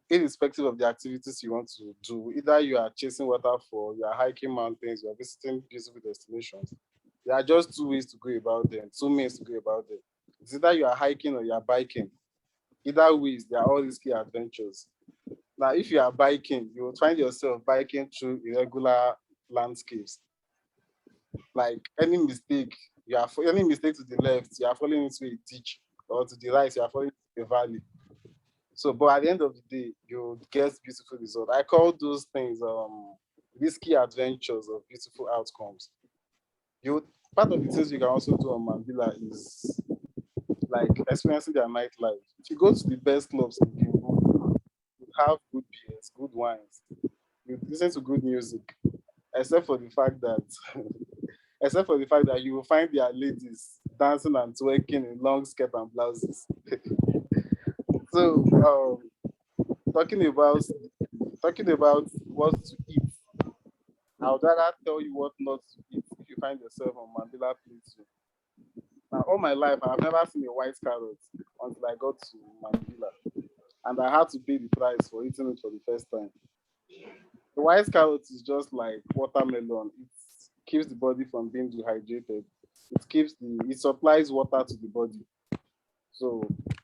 S4: irrespective of the activities you want to do, either you are chasing waterfall, you are hiking mountains, you are visiting beautiful destinations. There are just two ways to go about them, two means to go about them. It's either you are hiking or you are biking. Either ways, they are all risky adventures. Now, if you are biking, you will find yourself biking through irregular landscapes. Like any mistake, any mistake to the left, you are falling into a ditch, or to the right, you are falling into a valley. So, but at the end of the day, you get beautiful results. I call those things risky adventures of beautiful outcomes. You Part of the things you can also do on Mambila is like experiencing their nightlife. If you go to the best clubs in Kimbo, you have good beers, good wines, you listen to good music, except for the fact that you will find their ladies dancing and twerking in long skirt and blouses. So talking about talking about what to eat, I would rather tell you what not to eat if you find yourself on Mandela Plateau. Now, all my life, I have never seen a white carrot until I got to Mandela, and I had to pay the price for eating it for the first time. The white carrot is just like watermelon. It keeps the body from being dehydrated. It supplies water to the body. So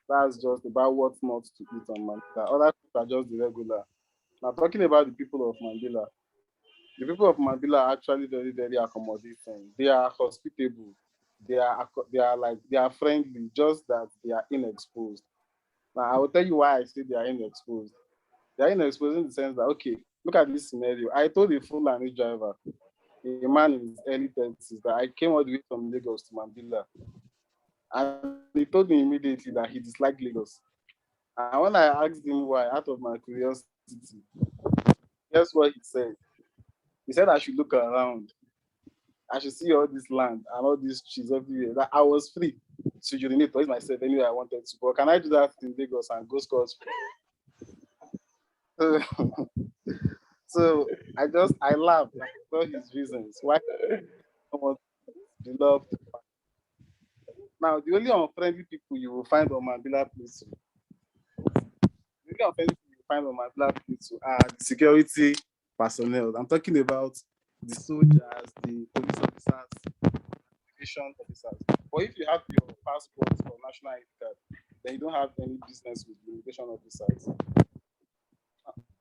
S4: that's just about what not to eat on Mandela. Other things are just the regular. Now, talking about the people of Mandela, the people of Mandela are actually very, very accommodating. They are hospitable. They are friendly, just that they are inexposed. Now, I will tell you why I say they are inexposed. They are inexposed in the sense that, okay, look at this scenario. I told a Fulani driver, a man in his early 30s, that I came all the way from Lagos to Mandela. And he told me immediately that he disliked Lagos. And when I asked him why, out of my curiosity, guess what he said? He said I should look around. I should see all this land and all these trees everywhere. That I was free to urinate towards myself anywhere I wanted to. But can I do that in Lagos and go scot free? So I laughed and saw his reasons why someone beloved. Now the only unfriendly people you will find on Mandela Plateau, the only unfriendly people you will find on Mandela Plateau are the security personnel. I'm talking about the soldiers, the police officers, immigration officers. But if you have your passport or national ID card, then you don't have any business with the immigration officers.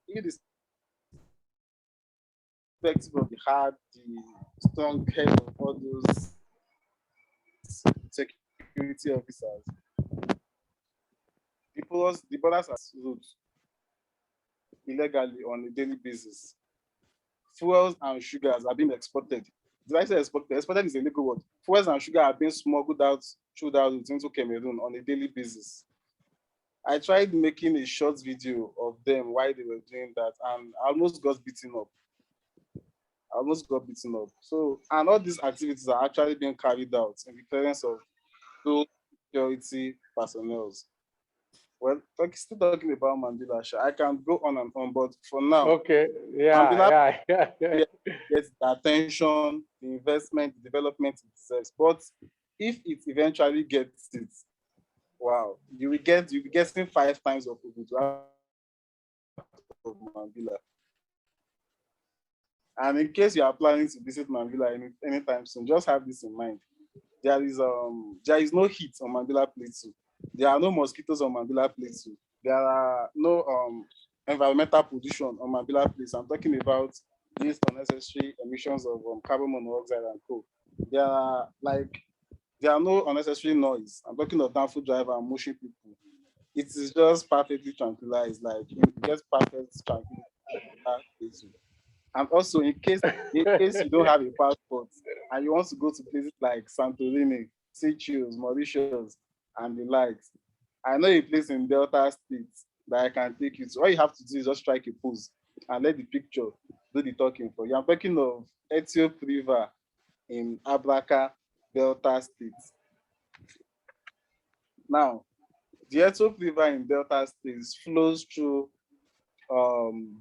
S4: Irrespective of the hard, the strong head of all those security officers, the borders are road illegally on a daily basis. Fuels and sugars are being exported. Did I say exported? Exported is a legal word. Fuels and sugar are being smuggled out through that route into Cameroon on a daily basis. I tried making a short video of them while they were doing that, and I almost got beaten up. So, and all these activities are actually being carried out in the presence of those security personnel. Well, still talking about Mandela, I can go on and on, but for now,
S2: okay,
S4: Mandela
S2: yeah.
S4: gets the attention, the investment, the development it deserves. But if it eventually gets it, wow, you'll be getting 5 times of Oguntoye out of Mandela. And in case you are planning to visit Mandela anytime soon, just have this in mind. There is no heat on Mandela Plateau. There are no mosquitoes on Mandela Plateau. There are no environmental pollution on Mandela Plateau. I'm talking about these unnecessary emissions of carbon monoxide and coal. There are no unnecessary noise. I'm talking of downful driver and motion people. It is just perfectly tranquilized, like it gets perfect tranquility. And also, in case you don't have a passport and you want to go to places like Santorini, Seychelles, Mauritius, and the likes, I know a place in Delta State that I can take you to. All you have to do is just strike a pose and let the picture do the talking for you. I'm talking of Ethiop River in Abraka, Delta State. Now, the Ethiop River in Delta State flows through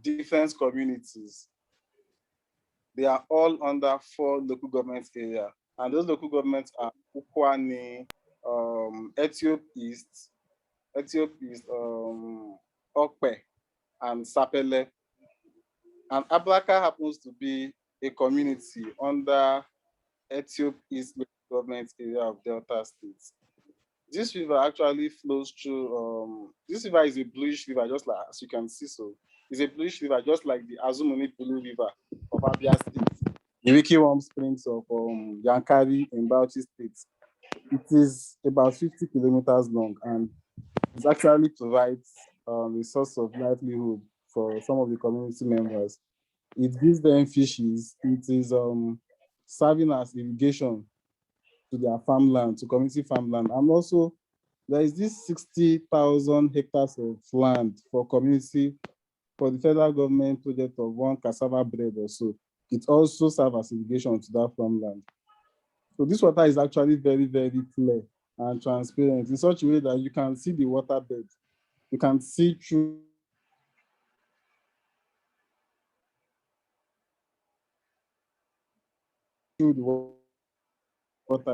S4: different communities. They are all under 4 local government areas. And those local governments are Ukwane, Ethiop East, Okpe, and Sapele. And Ablaka happens to be a community under Ethiop East local government area of Delta State. This river actually flows through, this river is a bluish river, just like, as you can see, so it's a bluish river, just like the Azumuni Blue River of Abia State, the Wiki Warm Springs of Yankari in Bauchi State. It is about 50 kilometers long, and it actually provides a source of livelihood for some of the community members. It gives them fishes. It is serving as irrigation to their farmland, to community farmland. And also, there is this 60,000 hectares of land for community, for the federal government project of one cassava bread or so. It also serves as irrigation to that farmland. So this water is actually very, very clear and transparent in such a way that you can see the waterbed. You can see through the water.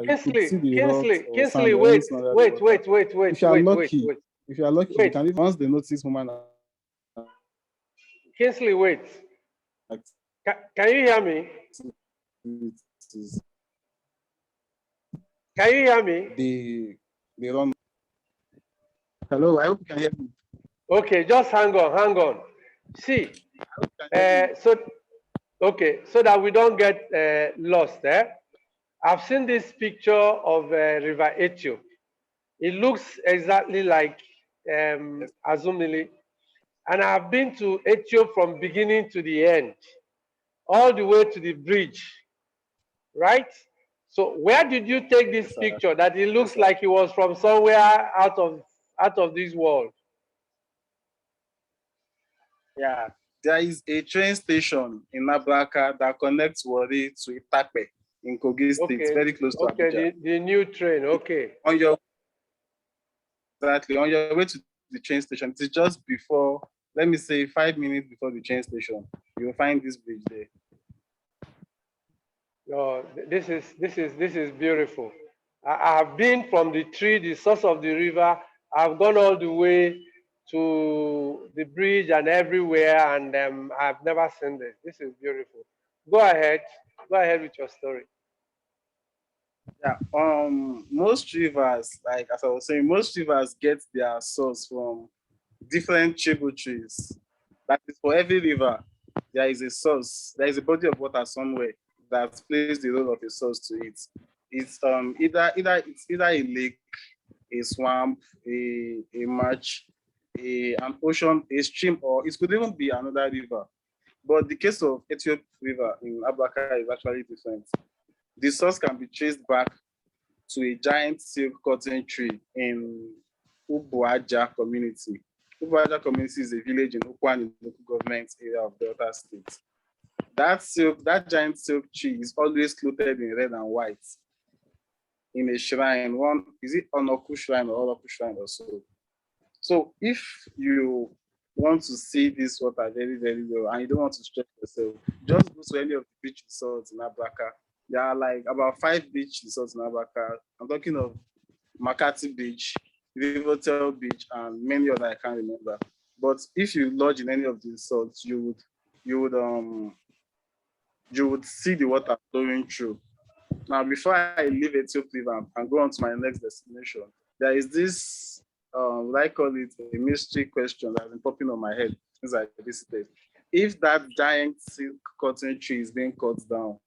S4: You could see the rocks or sand or
S2: Wait,
S4: anything under the
S2: wait,
S4: water.
S2: wait, wait, wait,
S4: If you are
S2: wait, wait,
S4: lucky,
S2: wait,
S4: if you are lucky, you
S2: wait.
S4: can even, once they notice human
S2: Kingsley, wait. Can you hear me?
S4: activities,
S2: Can you hear me?
S4: they run. Hello, I hope you can hear me.
S2: Okay, just hang on, hang on. See, so that we don't get lost there. I've seen this picture of River Ethiopia. It looks exactly like Azumili. And I've been to Ethiopia from beginning to the end, all the way to the bridge, right? So where did you take this picture that it looks like it was from somewhere out of this world?
S4: Yeah, there is a train station in Ablaka that connects Warri to Itape in Kogi State, very close to Abuja.
S2: Okay, the new train, okay.
S4: On your way to the train station, it's just before, let me say 5 minutes before the train station, you'll find this bridge there.
S2: Oh, this is beautiful. I have been from the tree, the source of the river. I've gone all the way to the bridge and everywhere, and I've never seen this. This is beautiful. Go ahead with your story.
S4: Yeah, most rivers, like as I was saying, most rivers get their source from different tributaries. That is, for every river, there is a source, there is a body of water somewhere that plays the role of a source to it. It's either a lake, a swamp, a marsh, an ocean, a stream, or it could even be another river. But the case of Ethiopia River in Ablaka is actually different. The source can be traced back to a giant silk cotton tree in Ubuaja community. Ubuaja community is a village in Ukwani local government area of Delta State. That giant silk tree is always clothed in red and white in a shrine. Is it Onoku shrine or Oloku shrine or so? So if you want to see this water very, very well and you don't want to stress yourself, just go to any of the beach resorts in Ablaka. There are like about 5 beach resorts in Ablaka. I'm talking of Makati Beach, Rivertel Beach, and many other I can't remember. But if you lodge in any of the resorts, you would see the water flowing through. Now, before I leave Ethiopia and go on to my next destination, there is this, I call it a mystery question that has been popping on my head since I visited. If that giant silk cotton tree is being cut down,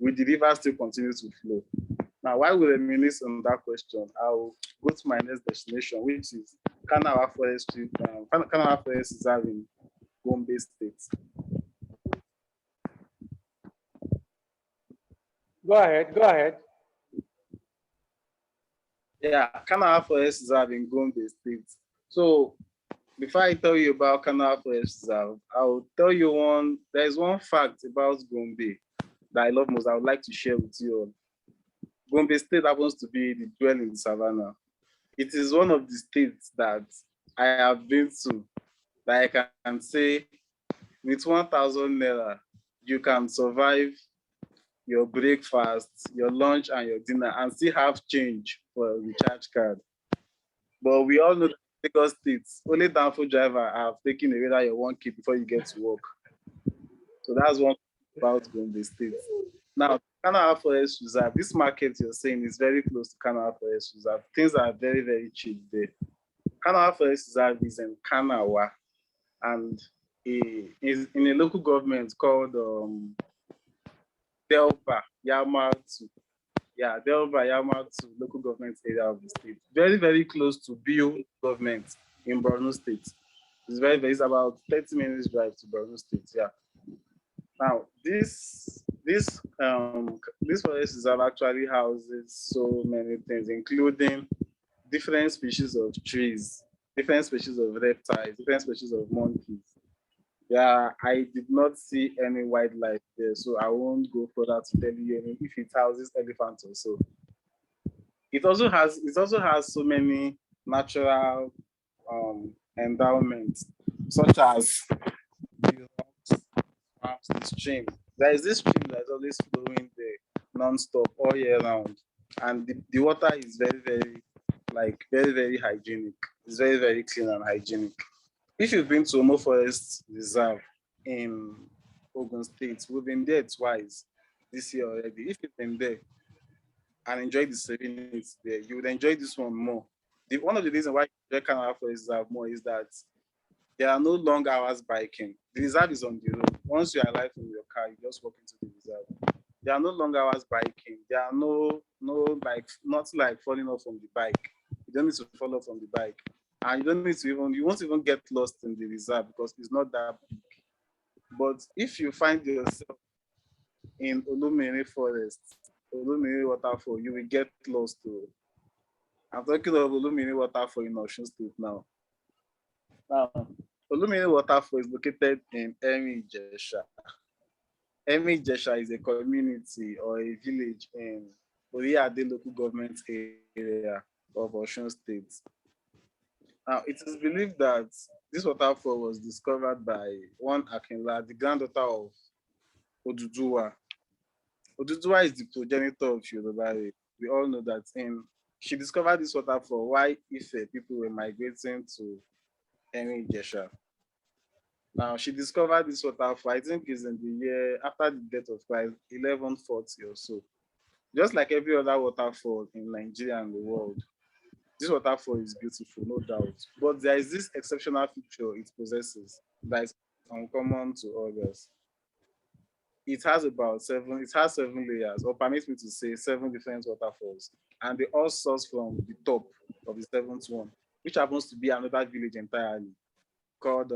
S4: will the river still continue to flow? Now, while we reminisce on that question, I'll go to my next destination, which is Kanawa Forest Reserve in Gombe State.
S2: Go ahead.
S4: Yeah, Kanawa Forest Reserve in Gombe State. So, before I tell you about Kanawa Forest Reserve, I'll tell you there is one fact about Gombe that I love most, I would like to share with you all. Gombe State happens to be the jewel in the savannah. It is one of the states that I have been to that I can say with 1,000 naira, you can survive your breakfast, your lunch, and your dinner and still have change for a recharge card. But we all know that Lagos State, only downfall driver have taken away that your 1K before you get to work. So that's one about Gombe State. Now, Kanawa Forest Reserve, this market you're saying is very close to Kanawa Forest Reserve. Things are very, very cheap there. Kanawa Forest Reserve is in Kanawa and is in a local government called Delba Yamatu. Yeah, Delba Yamatu local government area of the state. Very, very close to Bio government in Borno State. It's about 30 minutes drive to Borno State, yeah. Now, this forest reserve actually houses so many things, including different species of trees, different species of reptiles, different species of monkeys. Yeah, I did not see any wildlife there, so I won't go further to tell you if it houses elephants or so. It also has so many natural endowments, such as the rocks, swamps, the stream. There is this stream that is always flowing there non-stop all year round. And the water is very, very hygienic. It's very, very clean and hygienic. If you've been to Omo Forest Reserve in Ogun State, we've been there twice this year already. If you've been there and enjoyed the serenity there, you would enjoy this one more. One of the reasons why you enjoy Canada Forest Reserve more is that there are no long hours biking. The reserve is on the road. Once you arrive from your car, you just walk into the reserve. There are no long hours biking. There are not like falling off from the bike. You don't need to fall off from the bike. And you won't even get lost in the reserve because it's not that big. But if you find yourself in Olumere Forest, Olumere Waterfall, you will get lost too. I'm talking of Olumere Waterfall in Osun State now. Now, Olumere Waterfall is located in Emi-Ijesha. Emi-Ijesha is a community or a village in Oriade local government area of Osun State. Now, it is believed that this waterfall was discovered by one Akinla, the granddaughter of Oduduwa. Oduduwa is the progenitor of Yoruba. We all know that. She discovered this waterfall while Ife people were migrating to Emi-Ijesha. Now, she discovered this waterfall, I think is in the year after the death of Christ, 1140 or so. Just like every other waterfall in Nigeria and the world, this waterfall is beautiful, no doubt. But there is this exceptional feature it possesses that is uncommon to others. It has seven layers, or permit me to say seven different waterfalls. And they all source from the top of the seventh one, which happens to be another village entirely called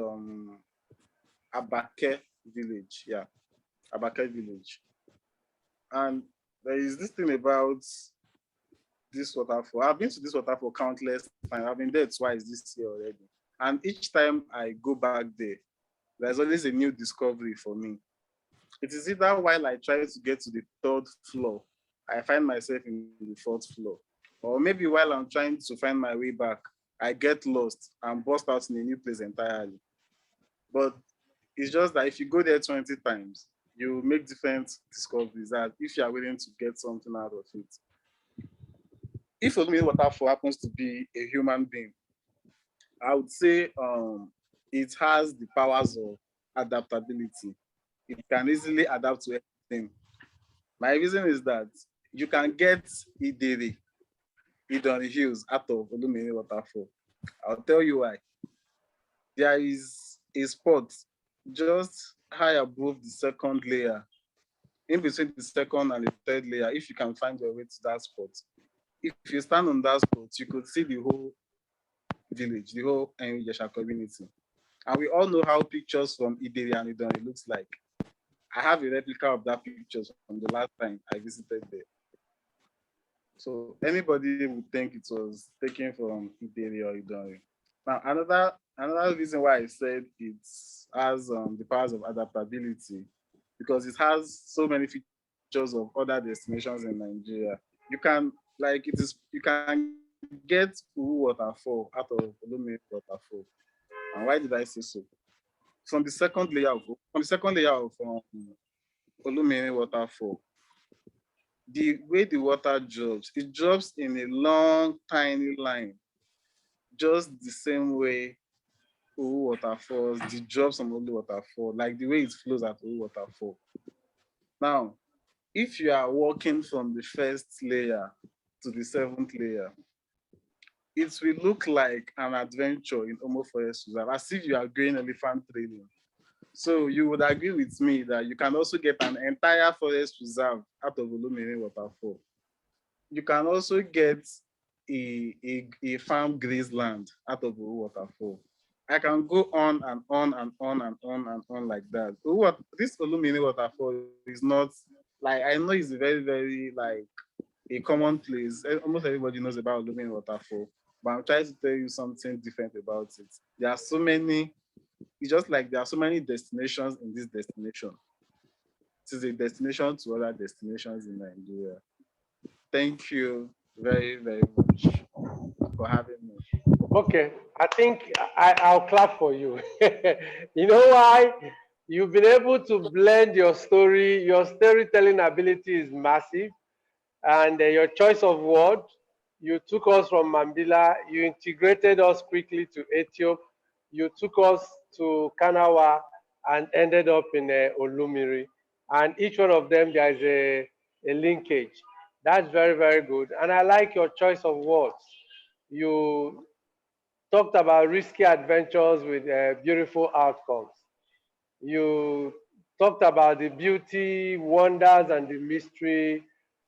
S4: Abake village. Yeah, Abake village. And there is this thing about this waterfall. I've been to this waterfall countless times. I've been there twice this year already. And each time I go back there, there's always a new discovery for me. It is either while I try to get to the third floor, I find myself in the fourth floor. Or maybe while I'm trying to find my way back, I get lost and bust out in a new place entirely. But it's just that if you go there 20 times, you make different discoveries that if you are willing to get something out of it. If Olumide Waterfall happens to be a human being, I would say it has the powers of adaptability. It can easily adapt to anything. My reason is that you can get Idere, Idori Hills out of Olumide Waterfall. I'll tell you why. There is a spot just high above the second layer, in between the second and the third layer, if you can find your way to that spot. If you stand on that spot, you could see the whole village, the whole Jesha community. And we all know how pictures from Idere and Idori looks like. I have a replica of that picture from the last time I visited there. So anybody would think it was taken from Idere or Idori. Now, another reason why I said it has the powers of adaptability, because it has so many features of other destinations in Nigeria. You can get Uwu Waterfall out of Olumide Waterfall. And why did I say so? From the second layer of Olumide Waterfall, the way the water drops, it drops in a long, tiny line, just the same way Uwu Waterfalls, the drops on Olu Waterfall, like the way it flows at Uwu Waterfall. Now, if you are walking from the first layer to the seventh layer, it will look like an adventure in Omo Forest Reserve, as if you are going elephant training. So you would agree with me that you can also get an entire forest reserve out of Olumide Waterfall. You can also get a farm grazeland out of Owo Waterfall. I can go on and on and on and on and on like that. So what this Olumini waterfall is not like, I know it's very, very like a common place. Almost everybody knows about Olumini waterfall, but I'm trying to tell you something different about it. There are so many, it's just like there are so many destinations in this destination. It is a destination to other destinations in Nigeria. Thank you very, very much for having me.
S2: Okay, I think I'll clap for you. You know why? You've been able to blend your story. Your storytelling ability is massive, and your choice of word. You took us from Mambila. You integrated us quickly to Ethiopia. You took us to Kanawa and ended up in Olumiri. And each one of them, there is a linkage. That's very, very good. And I like your choice of words. You talked about risky adventures with beautiful outcomes. You talked about the beauty, wonders, and the mystery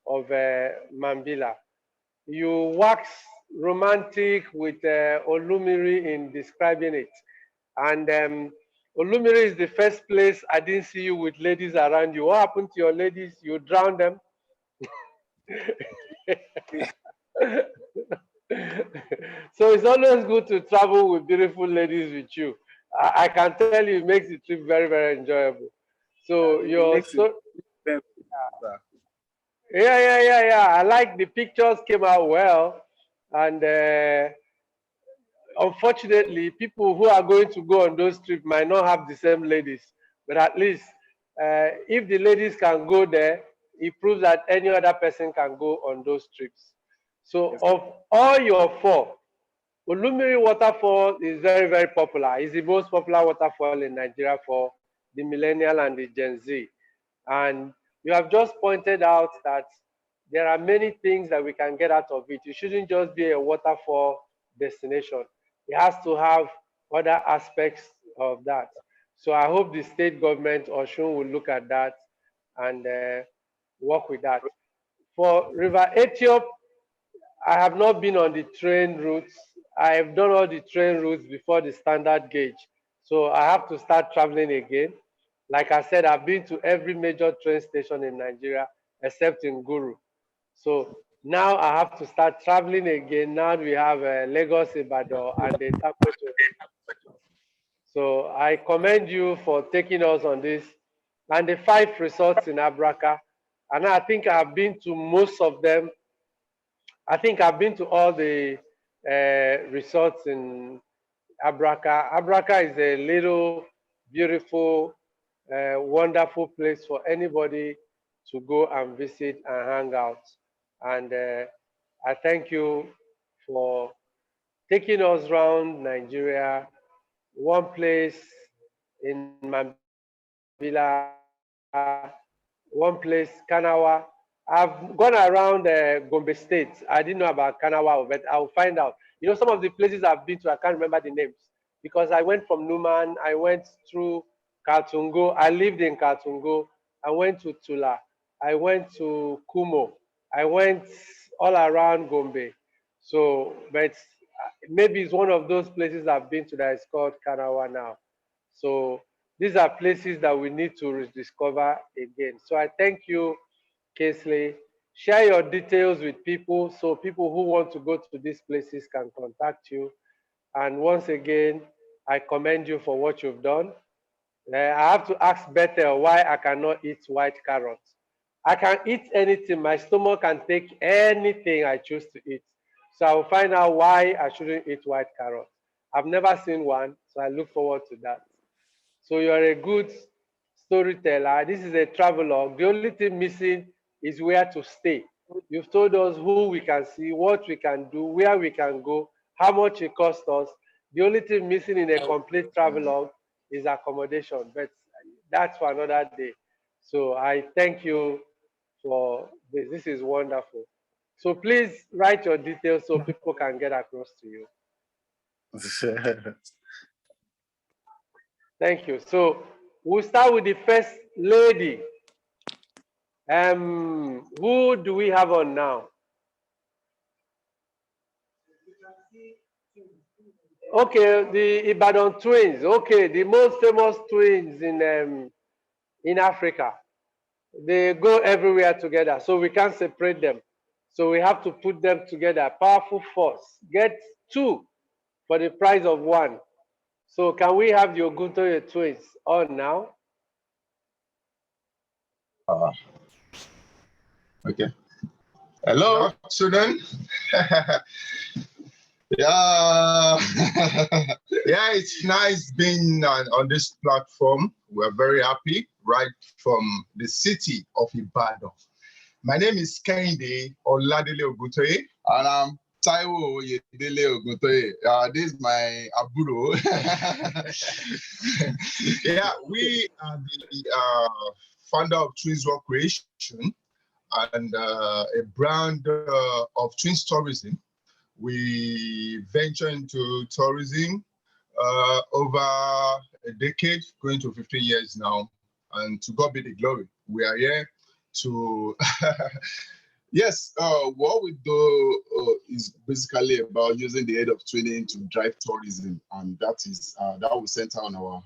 S2: of Mambila. You wax romantic with Olumiri in describing it. And Olumiri is the first place I didn't see you with ladies around you. What happened to your ladies? You drowned them? So it's always good to travel with beautiful ladies with you. I can tell you, it makes the trip very, very enjoyable. So
S4: It
S2: your
S4: makes it
S2: so
S4: better.
S2: yeah. I like the pictures came out well, and unfortunately, people who are going to go on those trips might not have the same ladies. But at least, if the ladies can go there, it proves that any other person can go on those trips. So,
S4: Yes,
S2: of all your four, Olumiri waterfall is very, very popular. It's the most popular waterfall in Nigeria for the millennial and the Gen Z. And you have just pointed out that there are many things that we can get out of it. It shouldn't just be a waterfall destination. It has to have other aspects of that. So I hope the state government or Osun will look at that and work with that. For River Ethiop, I have not been on the train routes. I have done all the train routes before the standard gauge. So I have to start traveling again. Like I said, I've been to every major train station in Nigeria except in Guru. So now I have to start traveling again. Now we have Lagos, Ibadan, and the Tapo. So I commend you for taking us on this. And the 5 resorts in Abraka. And I think I've been to most of them. I think I've been to all the resorts in Abraka. Abraka is a little beautiful, wonderful place for anybody to go and visit and hang out. And I thank you for taking us around Nigeria, one place in Mambila, one place Kanawa. I've gone around Gombe State. I didn't know about Kanawa, but I'll find out. You know, some of the places I've been to, I can't remember the names because I went from Numan, I went through Kaltungo, I lived in Kaltungo, I went to Tula, I went to Kumo, I went all around Gombe. So, but maybe it's one of those places I've been to that is called Kanawa now. So these are places that we need to rediscover again. So I thank you, Kingsley. Share your details with people so people who want to go to these places can contact you. And once again, I commend you for what you've done. I have to ask Bethel why I cannot eat white carrots. I can eat anything. My stomach can take anything I choose to eat. So I will find out why I shouldn't eat white carrots. I've never seen one, so I look forward to that. So you're a good storyteller. This is a travelogue. The only thing missing is where to stay. You've told us who we can see, what we can do, where we can go, how much it costs us. The only thing missing in a complete travelogue is accommodation, but that's for another day. So I thank you for this. This is wonderful. So please write your details so people can get across to you. Thank you. So we'll start with the first lady. Who do we have on now? Okay, the Ibadan twins. Okay, the most famous twins in Africa. They go everywhere together, so we can't separate them. So we have to put them together. Powerful force. Get two for the price of one. So can we have the Oguntoye twins on now?
S5: Okay. Hello, student. Yeah, yeah, it's nice being on this platform. We're very happy, right from the city of Ibadan. My name is Kingsley Oladele Oguntoye, and I'm Taiwo Oyedele Oguntoye. This is my aburo. Yeah, we are the founder of Twins World Creation and a brand of Twins Tourism. We venture into tourism over a decade, going to 15 years now, and to God be the glory. We are here to, yes, what we do is basically about using the aid of twinning to drive tourism, and that will center on our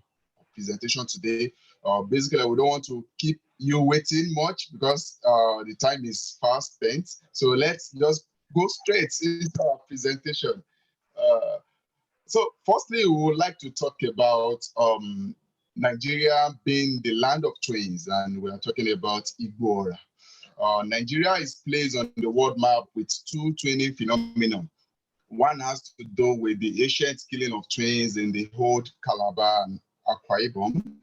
S5: presentation today. Basically, we don't want to keep you waiting much because the time is fast spent. So let's just go straight into our presentation. So firstly, we would like to talk about Nigeria being the land of twins, and we are talking about Igbo. Nigeria is placed on the world map with two twinning phenomena. One has to do with the ancient killing of twins in the old Calabar and Akwa Ibom.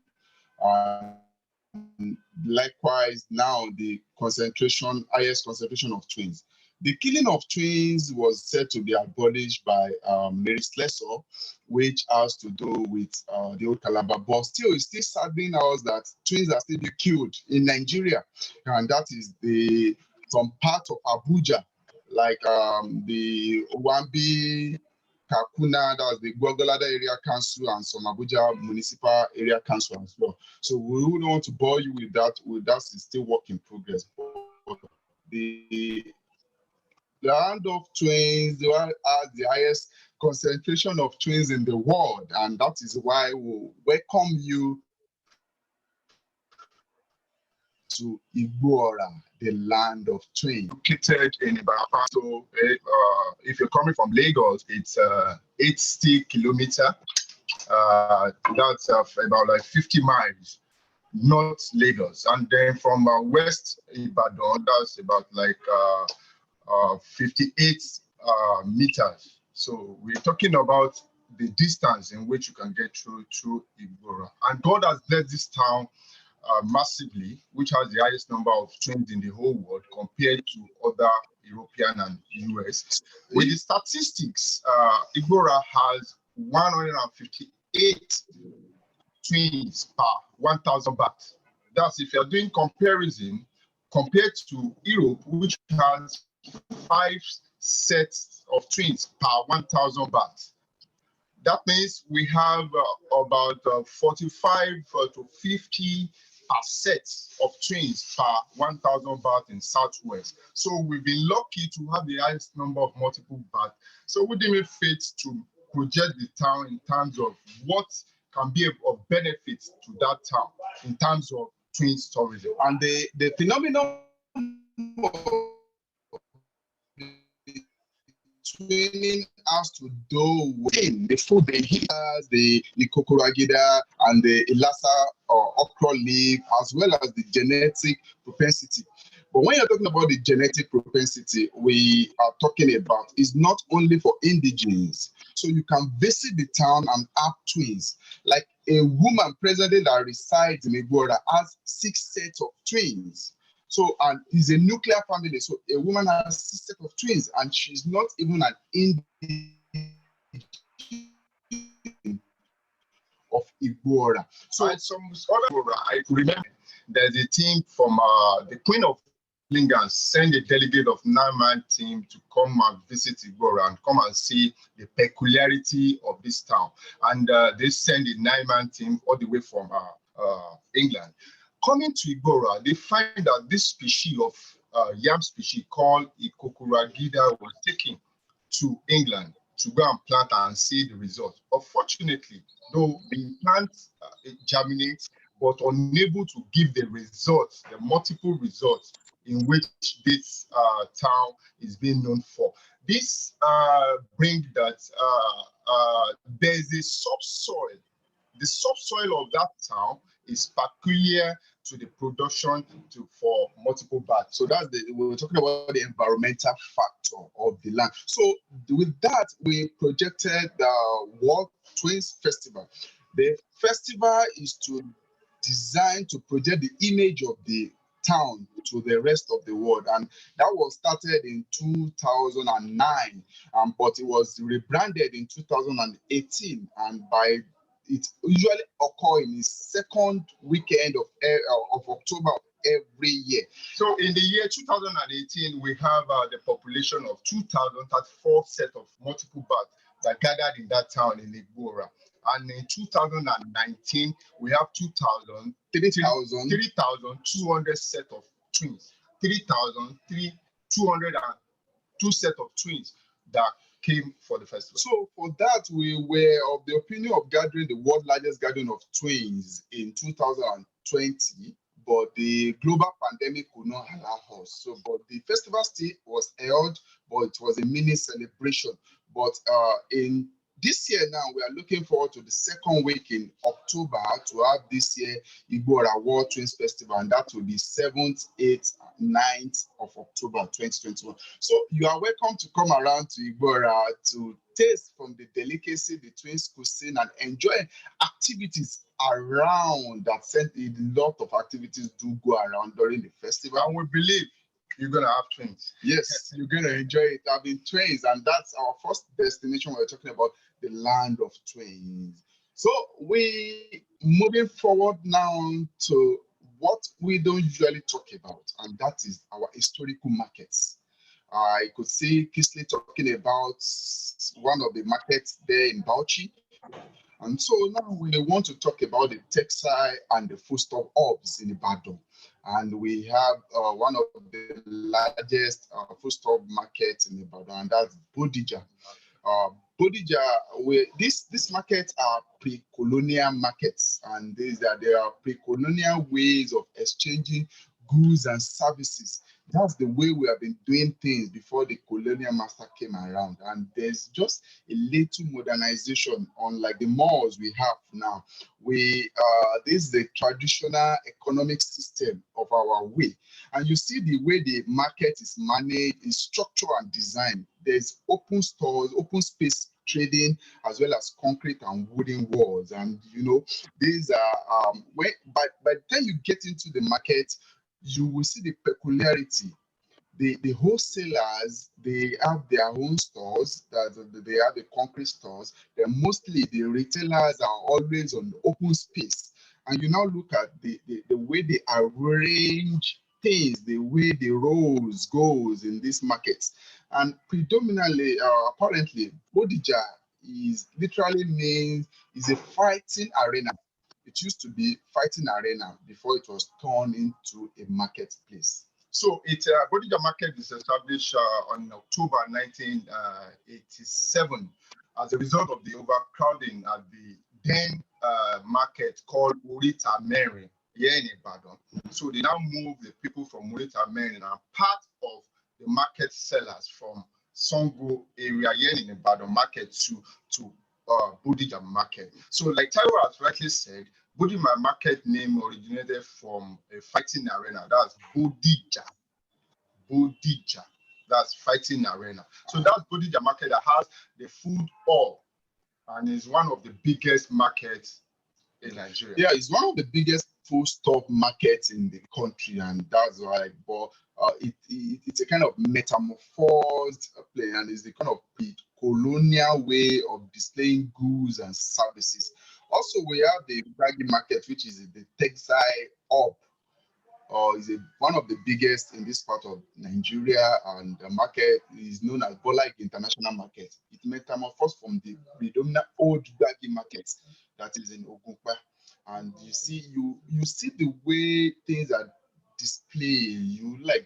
S5: Likewise, now the highest concentration of twins. The killing of twins was said to be abolished by Mary Slessor, which has to do with the old Calabar. But still, it's still saddening us that twins are still being killed in Nigeria. And that is some part of Abuja, like the Owambi, Kakuna, that's the Gwagolada Area Council, and some Abuja Municipal Area Council as well. So we wouldn't want to bore you with that. That is still work in progress. But the land of twins, the one has the highest concentration of twins in the world, and that is why we welcome you to Igboora, the land of twins. Located in Ibarapa. So if you're coming from Lagos, it's 80 kilometers. That's about like 50 miles north Lagos. And then from west Ibadan, that's about like 58 meters. So we're talking about the distance in which you can get through Igboora. And God has blessed this town massively, which has the highest number of twins in the whole world compared to other European and US. With the statistics, Igboora has 158 twins per 1,000 baht. That's if you're doing comparison compared to Europe, which has 5 sets of twins per 1,000 baht. That means we have about 45 to 50 per set of twins per 1,000 baht in Southwest. So we've been lucky to have the highest number of multiple baht. So we deem it fit to project the town in terms of what can be of benefit to that town in terms of twins tourism. And the phenomenon twinning has to do with the food they eat, the Kokoragida and the Ilasa or okra leaf, as well as the genetic propensity. But when you're talking about the genetic propensity, we are talking about is not only for indigenes. So you can visit the town and have twins. Like a woman presently that resides in Igboora has 6 sets of twins. So, and it's a nuclear family. So a woman has 6 sets of twins, and she's not even an indigene of Igboora. So some other, I remember there's a team from the Queen of Lingans send a delegate of 9-man team to come and visit Igboora and come and see the peculiarity of this town. And they send a 9-man team all the way from England. Coming to Igboora, they find that this species of yam species called Ikokuragida was taken to England to go and plant and see the result. Unfortunately, though we plant germinate, but unable to give the results, the multiple results in which this town is being known for. This brings that there's a subsoil. The subsoil of that town is peculiar to the production for multiple bats. So that's we're talking about the environmental factor of the land. So with that, we projected the World Twins Festival. The festival is designed to project the image of the town to the rest of the world, and that was started in 2009, but it was rebranded in 2018, and by it usually occurs in the second weekend of October of every year. So in the year 2018, we have the population of 2,034 set of multiple bats that gathered in that town in Igbora. And in 2019, we have 3,200 set of twins, 3,202 set of twins that came for the festival. So for that, we were of the opinion of gathering the world's largest gathering of twins in 2020, but the global pandemic could not allow us. So, but the festival still was held, but it was a mini celebration. But in this year now, we are looking forward to the second week in October to have this year Igbora World Twins Festival, and that will be 7th, 8th, 9th of October 2021. So you are welcome to come around to Igbora to taste from the delicacy, the twins cuisine, and enjoy activities around that. A lot of activities do go around during the festival, and we believe you're going to have twins. Yes, you're going to enjoy it having twins. And that's our first destination. We're talking about the land of twins. So we moving forward now to what we don't usually talk about, and that is our historical markets. I could see Kingsley talking about one of the markets there in Bauchi. And so now we want to talk about the textile and the foodstuff hubs in Ibadan. And we have one of the largest foodstuff markets in Ibadan, and that's Bodija. These markets are pre-colonial markets, and there are pre-colonial ways of exchanging goods and services. That's the way we have been doing things before the colonial master came around. And there's just a little modernization, unlike the malls we have now. This is the traditional economic system of our way. And you see the way the market is managed, is structured and designed. There's open stores, open space trading, as well as concrete and wooden walls. And you know, these are by the time you get into the market, you will see the peculiarity. The wholesalers, they have their own stores, they have the concrete stores. Then mostly the retailers are always on open space. And you now look at the way they arrange things, the way the rows goes in these markets. And predominantly, apparently, Bodija is a fighting arena. It used to be fighting arena before it was turned into a marketplace. So Bodija Market is established on October 1987 as a result of the overcrowding at the then market called Urita Mary here in Ibadan. So they now move the people from Urita Mary and are part of the market sellers from Songo area here in Ibadan market to Bodija Market. So like Taiwo has rightly said, Bodija Market name originated from a fighting arena. That's Bodija. Bodija. That's fighting arena. So that's Bodija Market that has the food hall and is one of the biggest markets in Nigeria. Yeah, it's one of the biggest foodstuff markets in the country, and that's why. But it's a kind of metamorphosed play, and it's the kind of colonial way of displaying goods and services. Also, we have the Bragi Market, which is the textile hub. Is one of the biggest in this part of Nigeria, and the market is known as Bola International Market. It metamorphosed from the predominant old Bragi market that is in Oguntoye. And you see the way things are displayed.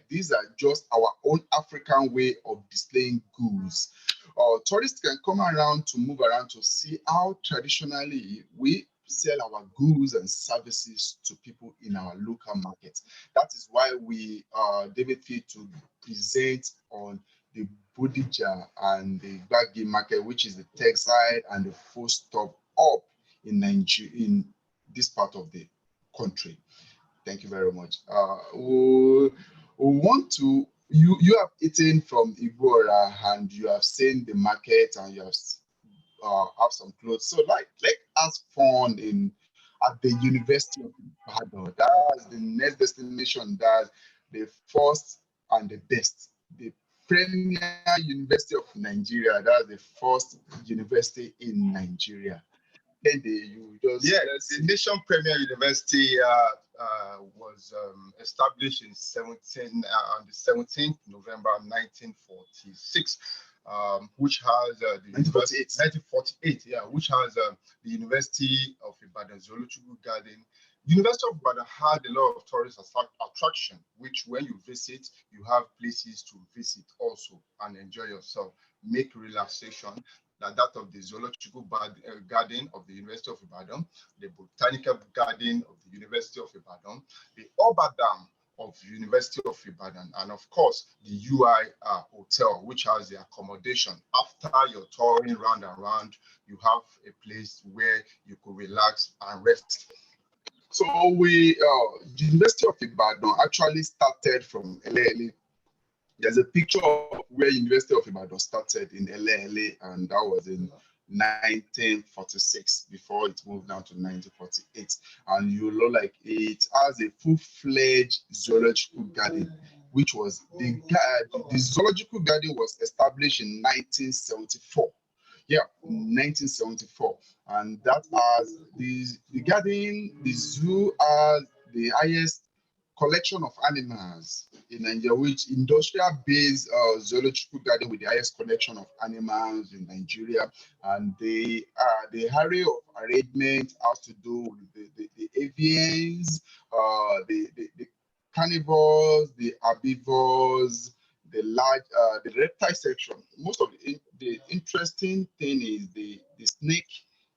S5: These are just our own African way of displaying goods. tourists can come around to move around to see how traditionally we sell our goods and services to people in our local markets. That is why we David feel to present on the Bodija and the Gbagi market, which is the textile and the food stop up in Nigeria, in this part of the country. Thank you very much. We want to, you have eaten from Ibora and you have seen the market and you have some clothes. So let us fun at the University of Ibadan. That's the next destination. That's the first and the best. The premier university of Nigeria. That's the first university in Nigeria. Then you just
S6: the nation premier university was established in on the 17th November 1946. Which has the 1948, which has the University of Ibadan Zoological Garden. University of Ibadan had a lot of tourist attraction, which when you visit, you have places to visit also and enjoy yourself, make relaxation. That of the Zoological Garden of the University of Ibadan, the Botanical Garden of the University of Ibadan, the Oba Dam of University of Ibadan, and of course the UI Hotel, which has the accommodation. After your touring round and round, you have a place where you could relax and rest. So the University of Ibadan actually started from LLA. There's a picture of where University of Ibadan started in LLA, and that was in 1946 before it moved down to 1948. And you know, like it has a full-fledged zoological garden, which was the zoological garden was established in 1974. Yeah, 1974, and that has the garden, the zoo has the highest collection of animals in Nigeria, which industrial-based zoological garden with the highest collection of animals in Nigeria, and the area of arrangement has to do with the avians, the carnivores, the herbivores, the large, the reptile section. Most of the interesting thing is the snake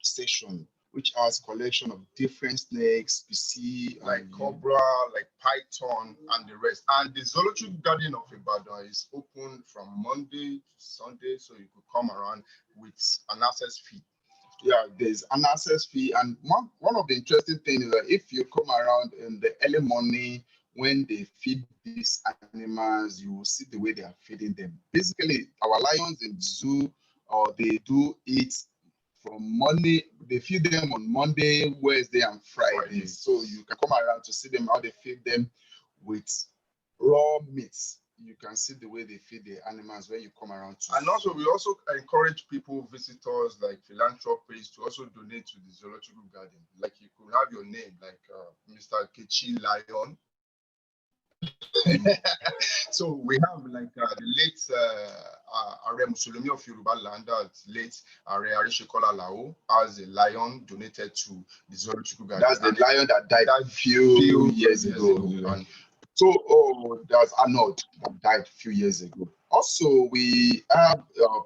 S6: section, which has collection of different snakes, species, like cobra, like python, and the rest. And the Zoological Garden of Ibadan is open from Monday to Sunday, so you could come around with an access fee.
S5: Yeah, there's an access fee, and one of the interesting things is that if you come around in the early morning when they feed these animals, you will see the way they are feeding them. Basically, our lions in zoo, they do eat from Monday. They feed them on Monday, Wednesday, and Friday. So you can come around to see them how they feed them with raw meats. You can see the way they feed the animals when you come around.
S6: And also, we also encourage people, visitors, like philanthropists, to also donate to the Zoological Garden. Like you could have your name, like Mr. Kechi Lion. So we have like the late Are Musulumi of Yoruba land, late Are Arishekola Lao, as a lion donated to the Zoological Garden.
S5: That's the lion that died a few years ago. And so there's Arnold that died a few years ago. Also, we have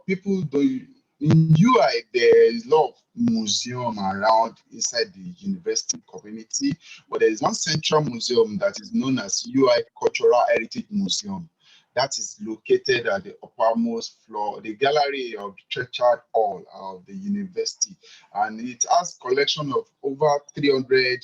S5: people doing in UI. There is a lot of museum around inside the university community, but there is one central museum that is known as UI Cultural Heritage Museum. That is located at the uppermost floor, the gallery of the Churchyard Hall of the university, and it has collection of over 300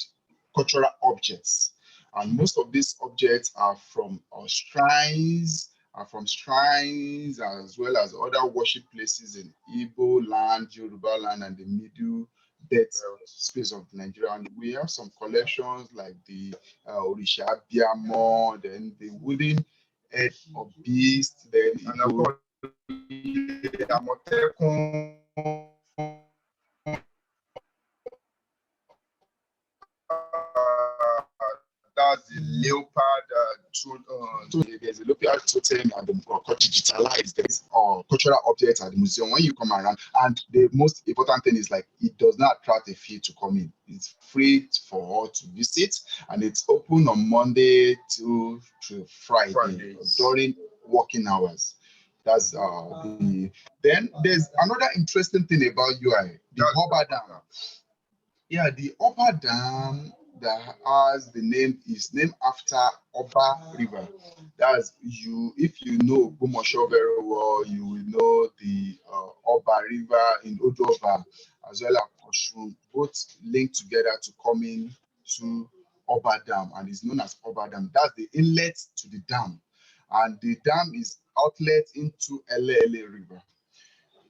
S5: cultural objects. And most of these objects are from shrines, as well as other worship places in Igbo land, Yoruba land, and the middle belt space of Nigeria. And we have some collections like the Orisha Biamo, then the wooden head of beast, then
S6: and of course, that's the leopard.
S5: There's a leopard totem and the digitalized. There's cultural objects at the museum when you come around. And the most important thing is like it does not attract a fee to come in. It's free for all to visit, and it's open on Monday to Friday during working hours.
S6: That's the. Then there's another interesting thing about UI, the Hobart Dam. Yeah, the Upper Dam that has the name is named after Oba River. That's you. If you know Gumosho very well, you will know the Oba River in Odoba as well as Oshun, both linked together to come in to Oba Dam, and is known as Oba Dam. That's the inlet to the dam, and the dam is outlet into Ele River.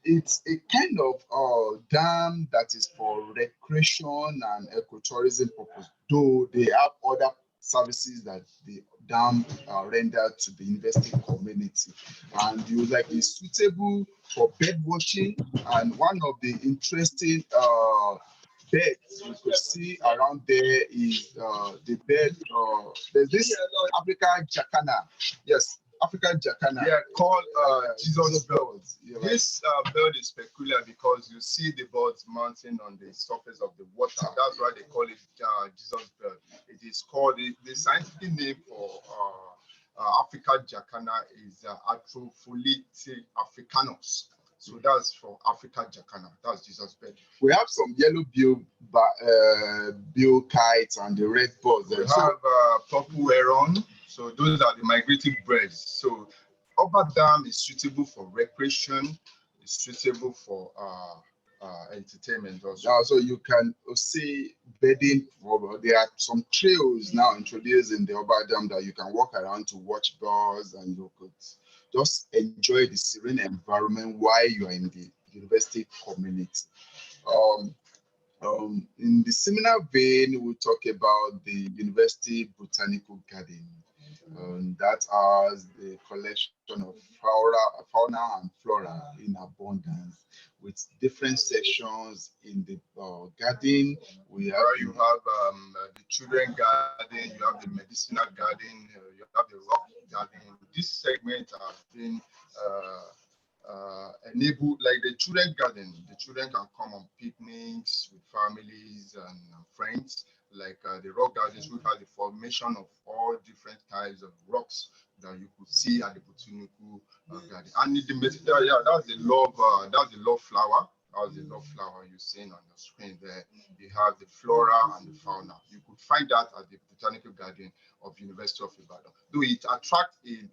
S6: It's a kind of dam that is for recreation and ecotourism purpose, though they have other services that the dam render to the investing community. And you like it's suitable for bird watching. And one of the interesting birds you could see around there is the bird. There's this African jacana. Yes, African jacana.
S5: They are called Jesus bird.
S6: Yeah,
S5: This bird is peculiar because you see the birds mounting on the surface of the water. That's why they call it Jesus bird. It is called, the scientific name for African jacana is Atropholite africanus. So that's for African jacana. That's Jesus bird.
S6: We have some yellow bill kites and the red birds.
S5: We have purple heron. So those are the migrating birds. So Upper Dam is suitable for recreation. It's suitable for entertainment also.
S6: So you can see bedding. There are some trails now introduced in the Upper Dam that you can walk around to watch birds, and you could just enjoy the serene environment while you are in the university community. In the similar vein, we'll talk about the University Botanical Garden. That has a collection of fauna and flora in abundance, with different sections in the garden.
S5: You have the children garden, you have the medicinal garden, you have the rock garden. This segment has been enabled, like the children garden. The children can come on picnics with families and friends. Like the rock gardens, which has the formation of all different types of rocks that you could see at the botanical garden. And the medicinal, yeah, that's the love flower. That's the love flower you're seeing on your screen there. You have the flora and the fauna. You could find that at the botanical garden of University of Ibadan. Though it attracts a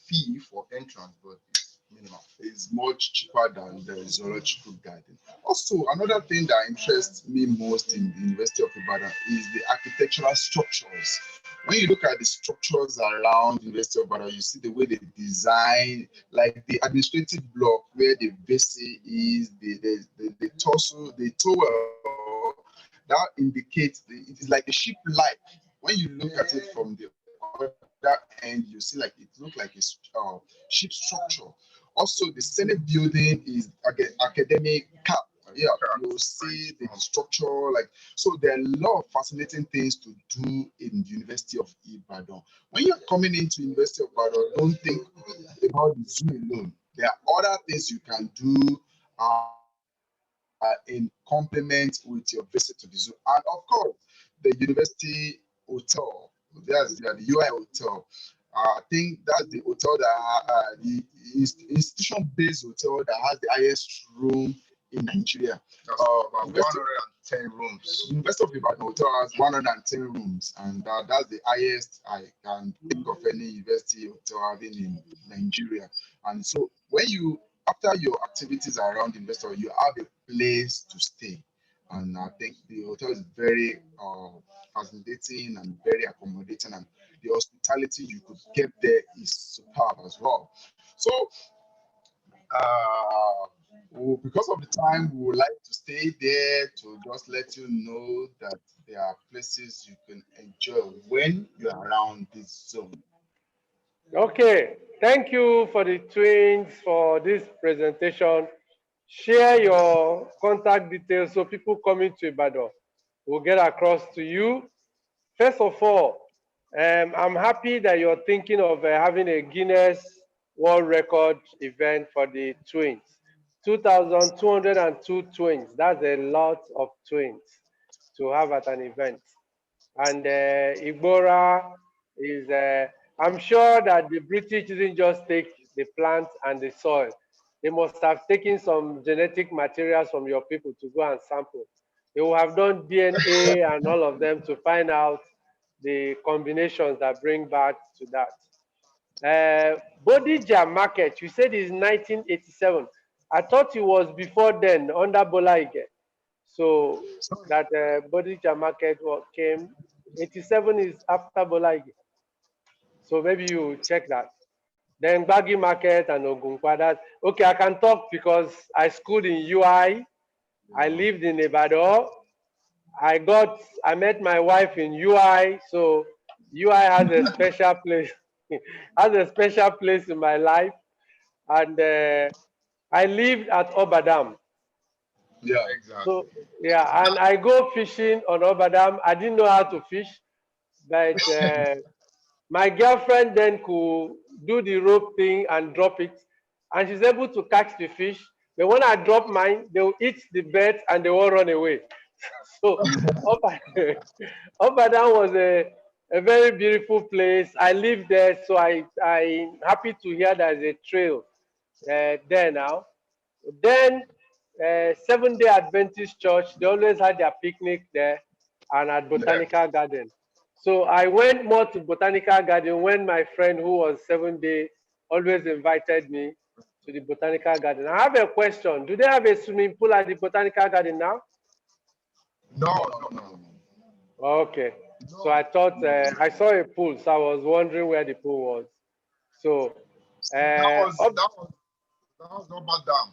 S5: fee for entrance, but it's minimal.
S6: It's much cheaper than the zoological garden. Also, another thing that interests me most in the University of Ibadan is the architectural structures. When you look at the structures around the University of Ibadan, you see the way they design, like the administrative block where the vessel is, the torso, the tower, that indicates it is like a ship light. When you look at it from the other end, you see like it looks like a ship structure. Also, the Senate building is academic cap. Yeah, you'll see the structure, like, so there are a lot of fascinating things to do in the University of Ibadan. When you're coming into University of Ibadan, don't think about the zoo alone. There are other things you can do in complement with your visit to the zoo. And of course, the University Hotel, there's the UI Hotel. I think that's the hotel that the institution-based hotel that has the highest room in Nigeria.
S5: About 110 rooms.
S6: University of Ibadan Hotel has 110 rooms, and that's the highest I can think of any university hotel having in Nigeria. And so when you, after your activities around the investor, you have a place to stay. And I think the hotel is very fascinating and very accommodating, and the hospitality you could get there is superb as well. So because of the time, we would like to stay there to just let you know that there are places you can enjoy when you're around this zone.
S2: Okay, thank you for the twins for this presentation. Share your contact details so people coming to Ibadan will get across to you. First of all, I'm happy that you're thinking of having a Guinness World Record event for the twins. 2,202 twins. That's a lot of twins to have at an event. And Igbora is, I'm sure that the British didn't just take the plant and the soil. They must have taken some genetic materials from your people to go and sample. They will have done DNA and all of them to find out the combinations that bring back to that. Bodija market, you said is 1987. I thought it was before then under Bola Ige. So that Bodija market came. 87 is after Bola Ige. So maybe you check that. Then Bagi market and Ogunkwa. Okay, I can talk because I schooled in UI. I lived in Ibadan. I met my wife in UI, so UI has a special place, has a special place in my life. And I lived at Obadam.
S6: Yeah, exactly.
S2: So yeah, and I go fishing on Obadam. I didn't know how to fish, but my girlfriend then could do the rope thing and drop it, and she's able to catch the fish. But when I drop mine, they will eat the birds and they will run away. So Obadan was a very beautiful place. I lived there, so I'm happy to hear there's a trail there now. Then Seventh-day Adventist Church, they always had their picnic there and at Botanical Garden. So I went more to Botanical Garden when my friend who was 7 day always invited me to the Botanical Garden. I have a question. Do they have a swimming pool at the Botanical Garden now?
S6: No.
S2: Okay. So I thought I saw a pool, so I was wondering where the pool was. So
S5: That was Oba Dam.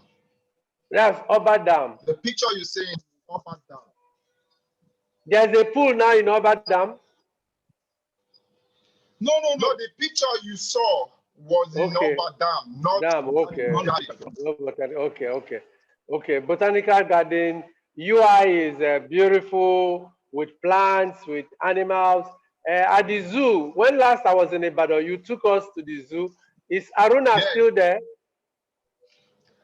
S2: that's Oba Dam.
S5: The picture you see in Oba Dam.
S2: There's a pool now in Oba Dam.
S5: No. The picture you saw was in Oba Dam, not
S2: Dam. Okay.
S5: Not
S2: Okay. Botanical Garden. UI is beautiful with plants, with animals. At the zoo, when last I was in Ibadan, you took us to the zoo. Is Aruna still there?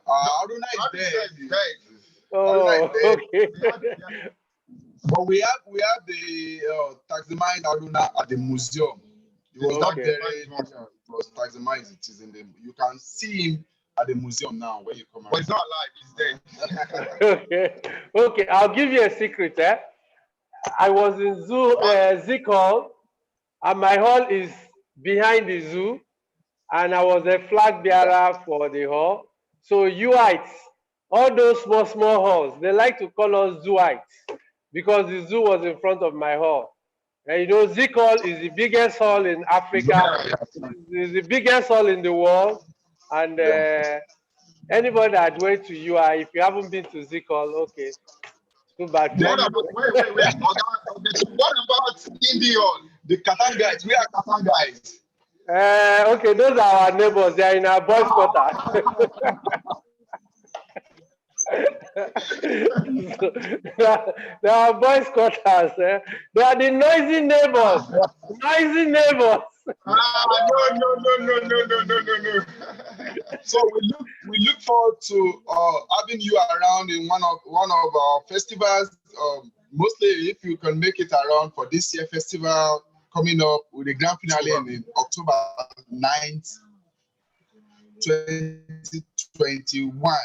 S6: Aruna is there.
S2: Oh, okay.
S6: But we have the taximized Aruna at the museum. It was not there. It was taximized. It is in the. You can see him at the museum now when you come out.
S5: But it's not alive. It's dead.
S2: Okay. I'll give you a secret. I was in Zik Hall, and my hall is behind the zoo, and I was a flag bearer for the hall. So UItes, all those small halls, they like to call us Zooites because the zoo was in front of my hall. And you know, Zik Hall is the biggest hall in Africa, it's the biggest hall in the world, and anybody that went to UI, if you haven't been to Zik Hall, okay, too bad.
S5: Wait. What about Indian?
S6: The Katan guys, we are Katan guys.
S2: Okay, those are our neighbors. They are in our boys' quarter. They are boys' quarters. They are the noisy neighbors. Noisy neighbors.
S5: No.
S6: So we look forward to having you around in one of our festivals. Mostly if you can make it around for this year festival coming up with the grand finale in October 9th, 2021.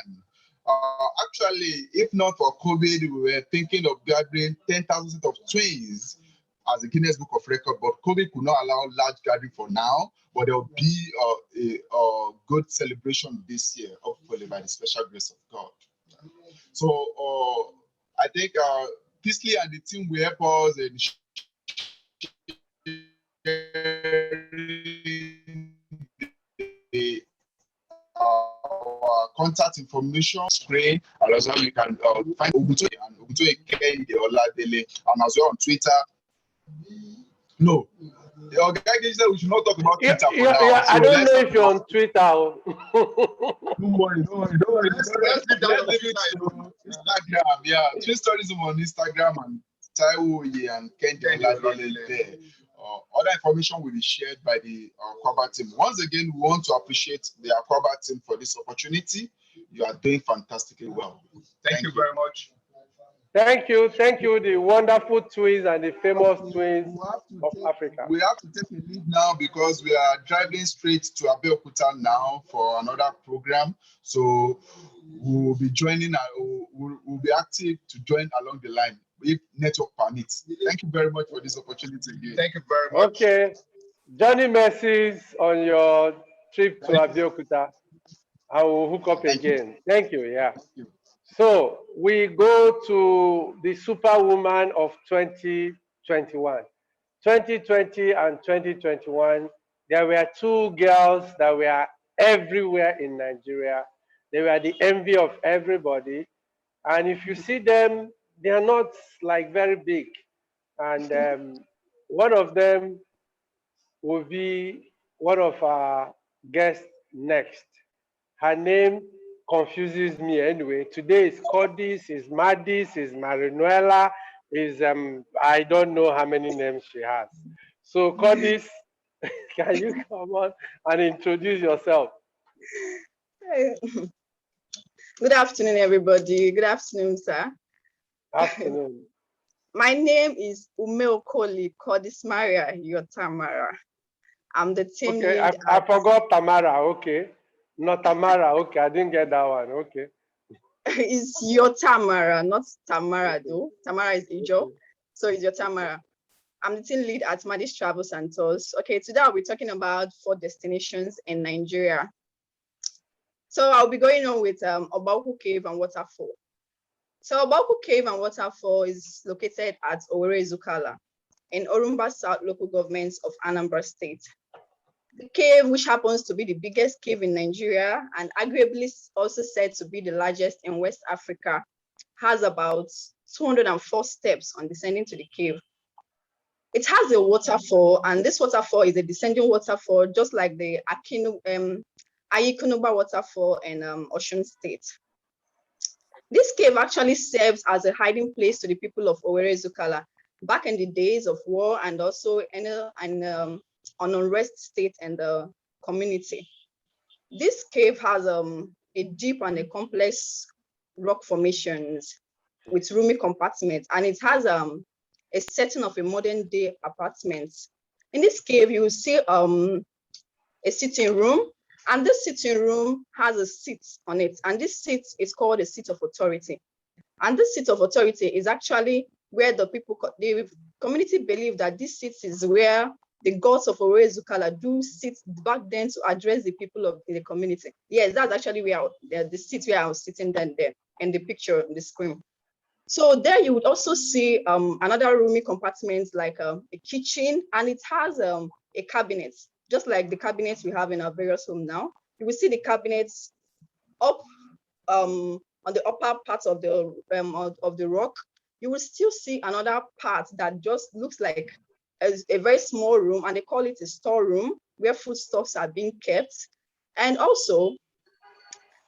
S6: Actually, if not for COVID, we were thinking of gathering 10,000 of twins as a Guinness Book of Record, but COVID could not allow large gathering for now. But there will be a good celebration this year, hopefully by the special grace of God. So I think Kingsley and the team will help us in the contact information screen, and also you can find Oguntoye and Oguntoye Kende Oladele, and as well on Twitter. No, your guy said we should not talk about Twitter for now.
S2: Yeah,
S6: so
S2: I don't know if you're on Twitter.
S6: Don't worry. Let's leave it to Instagram. Yeah, Twin Tourism on Instagram and Taiwo and Kende Oladele there. Other information will be shared by the Aquaba team. Once again, we want to appreciate the Aquaba team for this opportunity. You are doing fantastically well.
S5: Thank you very much.
S2: Thank you, the wonderful twins and the famous twins of Africa.
S6: We have to take a leave now because we are driving straight to Abeokuta now for another program. So we'll be joining, we'll be active to join along the line if network permits. Thank you very much for this opportunity again.
S5: Thank you very much.
S2: Okay. Johnny Mercy's on your trip to Abeokuta. I will hook up again. Thank you. Yeah. So we go to the superwoman of 2021. 2020 and 2021, there were two girls that were everywhere in Nigeria. They were the envy of everybody. And if you see them, they are not like very big. And one of them will be one of our guests next. Her name confuses me anyway. Today is Cordis, is Madis, is Marinuela, is I don't know how many names she has. So Cordis, can you come on and introduce yourself?
S7: Good afternoon, everybody. Good afternoon, sir.
S2: Afternoon.
S7: My name is Umeokoli Cordis Maria Yotamara. I'm the team
S2: Okay,
S7: lead.
S2: I forgot Tamara. Okay, not Tamara. Okay, I didn't get that one. Okay.
S7: It's Yotamara, not Tamara though. Tamara is Ijo, so it's Yotamara. I'm the team lead at Madis Travels and Tours. Okay, today I'll be talking about 4 destinations in Nigeria. So I'll be going on with Obaku Cave and Waterfall. So Obaku Cave and Waterfall is located at Owerri Zukala in Orumba South local government of Anambra State. The cave, which happens to be the biggest cave in Nigeria and arguably also said to be the largest in West Africa, has about 204 steps on descending to the cave. It has a waterfall, and this waterfall is a descending waterfall, just like the Ayikunuba waterfall in Osun State. This cave actually serves as a hiding place to the people of Owerri Zukala back in the days of war and also in an unrest state in the community. This cave has a deep and a complex rock formations with roomy compartments, and it has a setting of a modern day apartment. In this cave, you will see a sitting room, and this sitting room has a seat on it, and this seat is called a seat of authority. And this seat of authority is actually where the community believe that this seat is where the gods of Owerri Zukala do sit back then to address the people of the community. Yes, that's actually where the seat where I was sitting then there in the picture on the screen. So there you would also see another roomy compartment like a kitchen, and it has a cabinet, just like the cabinets we have in our various homes now. You will see the cabinets up on the upper part of the rock. You will still see another part that just looks like a very small room, and they call it a storeroom where foodstuffs are being kept. And also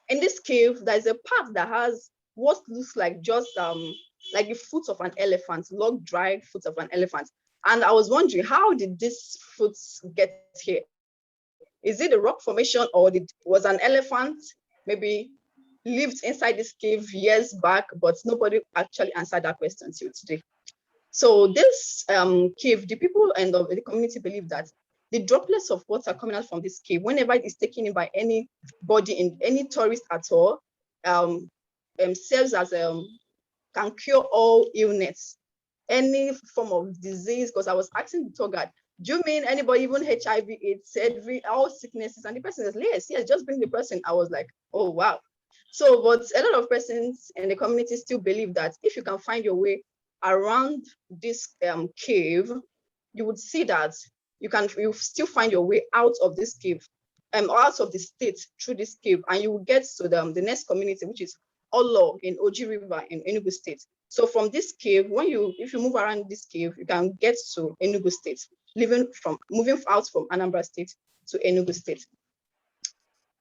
S7: in this cave, there's a part that has what looks like just like the foot of an elephant, log dried foot of an elephant. And I was wondering, how did this foot get here? Is it a rock formation, or was an elephant maybe lived inside this cave years back, but nobody actually answered that question till today. So this cave, the people and the community believe that the droplets of water coming out from this cave, whenever it is taken in by anybody, in any tourist at all, serves as can cure all illness, any form of disease. Because I was asking the tour guide, do you mean anybody, even HIV, AIDS, all sicknesses? And the person says, yes, just bring the person. I was like, oh, wow. So, but a lot of persons in the community still believe that if you can find your way around this cave, you would see that you still find your way out of this cave, out of the state through this cave, and you will get to the next community, which is Olo in Oji River in Enugu State. So from this cave, if you move around this cave, you can get to Enugu State, moving out from Anambra State to Enugu State.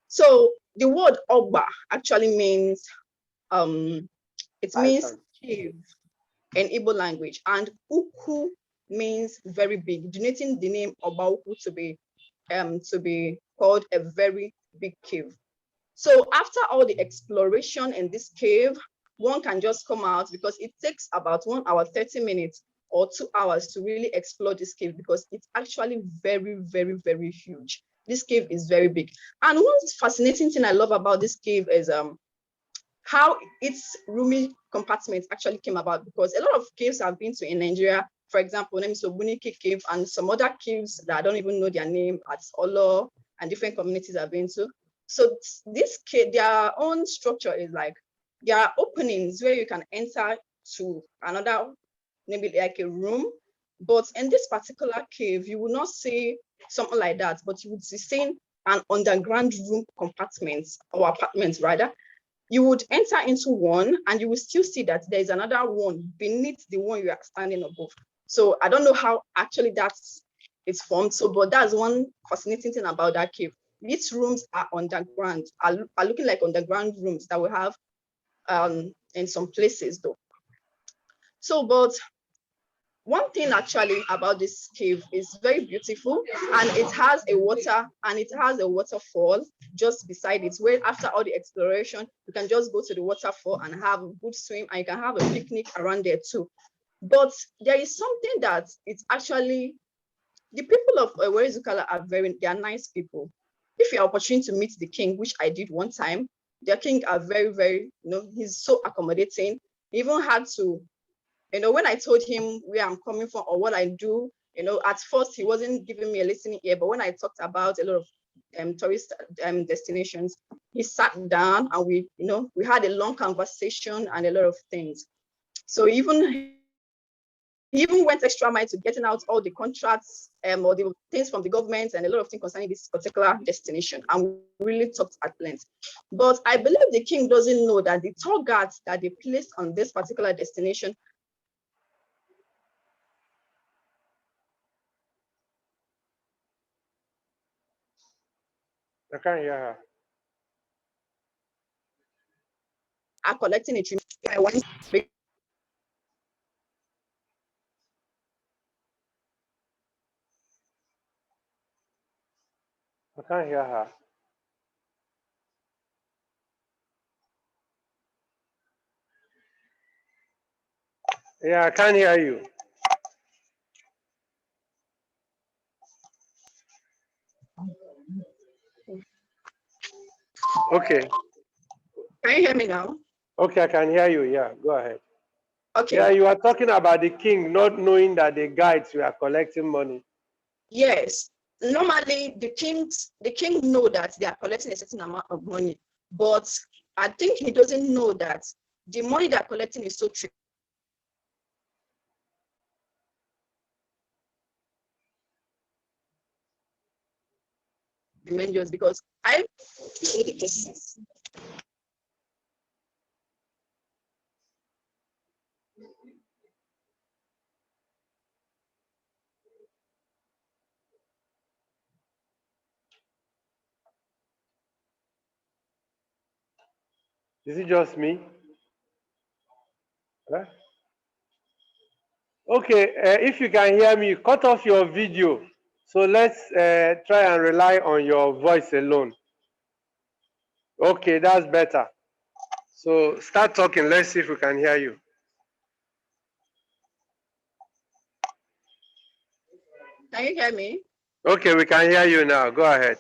S7: So the word Ogba actually means it means cave in Igbo language, and Uku means very big, denoting the name Obauku to be called a very big cave. So after all the exploration in this cave, one can just come out, because it takes about 1 hour, 30 minutes or 2 hours to really explore this cave, because it's actually very, very, very huge. This cave is very big. And one fascinating thing I love about this cave is how its roomy compartments actually came about, because a lot of caves I've been to in Nigeria, for example, name is Obunike Cave and some other caves that I don't even know their name at Olo and different communities I've been to. So this cave, their own structure is like, there are openings where you can enter to another, maybe like a room. But in this particular cave, you will not see something like that, but you would see seeing an underground room compartment, or apartment rather. You would enter into one and you will still see that there is another one beneath the one you are standing above. So I don't know how actually it's formed. So, but that's one fascinating thing about that cave. These rooms are underground, are looking like underground rooms that we have in some places though. So, but one thing actually about this cave is very beautiful, and it has a waterfall just beside it, where after all the exploration, you can just go to the waterfall and have a good swim, and you can have a picnic around there too. But there is something that it's actually, the people of Owerri-Zukala they are nice people. If you have opportunity to meet the king, which I did one time, their king are very, very, he's so accommodating. He even had to, when I told him where I'm coming from or what I do, at first he wasn't giving me a listening ear, but when I talked about a lot of tourist destinations, he sat down and we had a long conversation and a lot of things. So he even went extra mile to getting out all the contracts or the things from the government and a lot of things concerning this particular destination. And we really talked at length. But I believe the king doesn't know that the tour guides that they placed on this particular destination
S2: I can't hear her.
S7: are collecting it.
S2: I can't hear her. Yeah, I can't hear you. Okay.
S7: Can you hear me now?
S2: Okay, I can hear you. Yeah, go ahead.
S7: Okay.
S2: Yeah, you are talking about the king not knowing that the guides were collecting money.
S7: Yes. Normally, the king know that they are collecting a certain amount of money, but I think he doesn't know that the money they are collecting is so tremendous, because
S2: Is it just me? Huh? Okay, if you can hear me, cut off your video. So let's try and rely on your voice alone. Okay, that's better. So start talking. Let's see if we can hear you.
S7: Can you hear me?
S2: Okay, we can hear you now. Go ahead.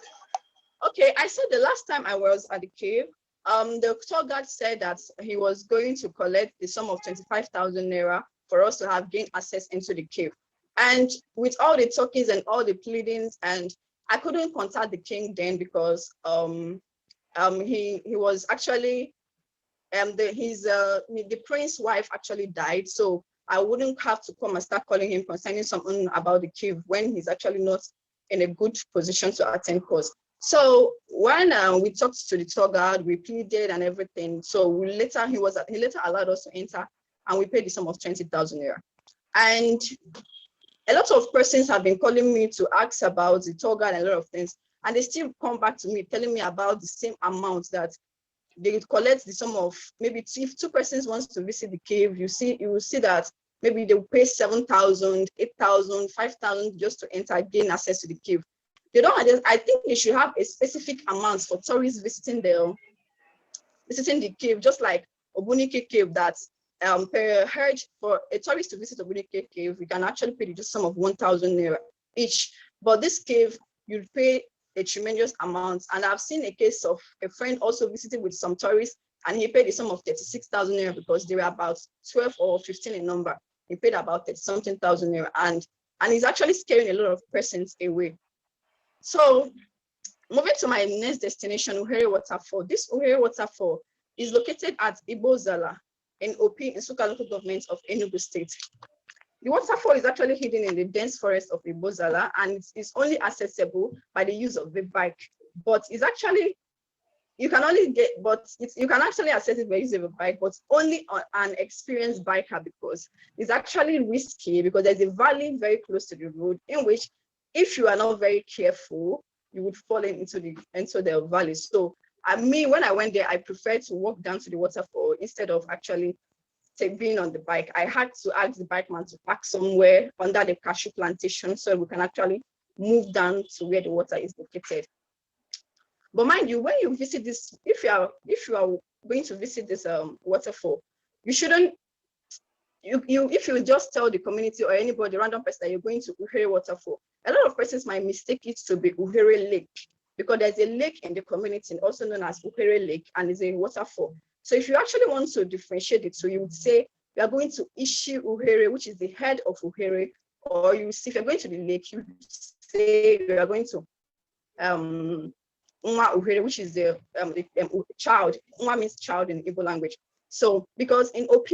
S7: Okay, I said the last time I was at the cave, the tour guide said that he was going to collect the sum of 25,000 naira for us to have gained access into the cave. And with all the talkings and all the pleadings, and I couldn't contact the king then because he was actually the prince's wife actually died, so I wouldn't have to come and start calling him concerning something about the cave when he's actually not in a good position to attend course. So when we talked to the tour guide, we pleaded and everything. So he later allowed us to enter, and we paid the sum of 20,000 naira. And a lot of persons have been calling me to ask about the tour guide and a lot of things, and they still come back to me telling me about the same amount that they collect the sum of, maybe if two persons wants to visit the cave, you will see that maybe they will pay 7,000, 8,000, 5,000 just to enter, gain access to the cave. They don't. I think they should have a specific amount for tourists visiting the cave, just like Obunike Cave that per head for a tourist to visit Obunike Cave, we can actually pay the sum of 1,000 naira each. But this cave, you'd pay a tremendous amount. And I've seen a case of a friend also visiting with some tourists, and he paid the sum of 36,000 naira because they were about 12 or 15 in number. He paid about 30-something thousand naira, and he's actually scaring a lot of persons away. So moving to my next destination, Uhere Waterfall. This Uhere Waterfall is located at Ibozala in OP in Suka local government of Enugu State. The waterfall is actually hidden in the dense forest of Ibozala, and it is only accessible by the use of the bike. But it's actually, you can actually access it by using a bike, but only on an experienced biker, because it's actually risky, because there's a valley very close to the road in which, if you are not very careful, you would fall into the valley. So when I went there, I preferred to walk down to the waterfall instead of actually being on the bike. I had to ask the bike man to park somewhere under the cashew plantation so we can actually move down to where the water is located. But mind you, when you visit this, if you are going to visit this waterfall, you shouldn't, if you just tell the community or anybody, random person, that you're going to Uhere Waterfall, a lot of persons might mistake it to be Uhere Lake, because there's a lake in the community also known as Uhere Lake, and it's a waterfall. So if you actually want to differentiate it, so you would say we are going to Ishi Uhere, which is the head of Uhere, or if you're going to the lake, you say we are going to Nwa Uhere, which is the child. Nwa means child in Igbo language. So because in OP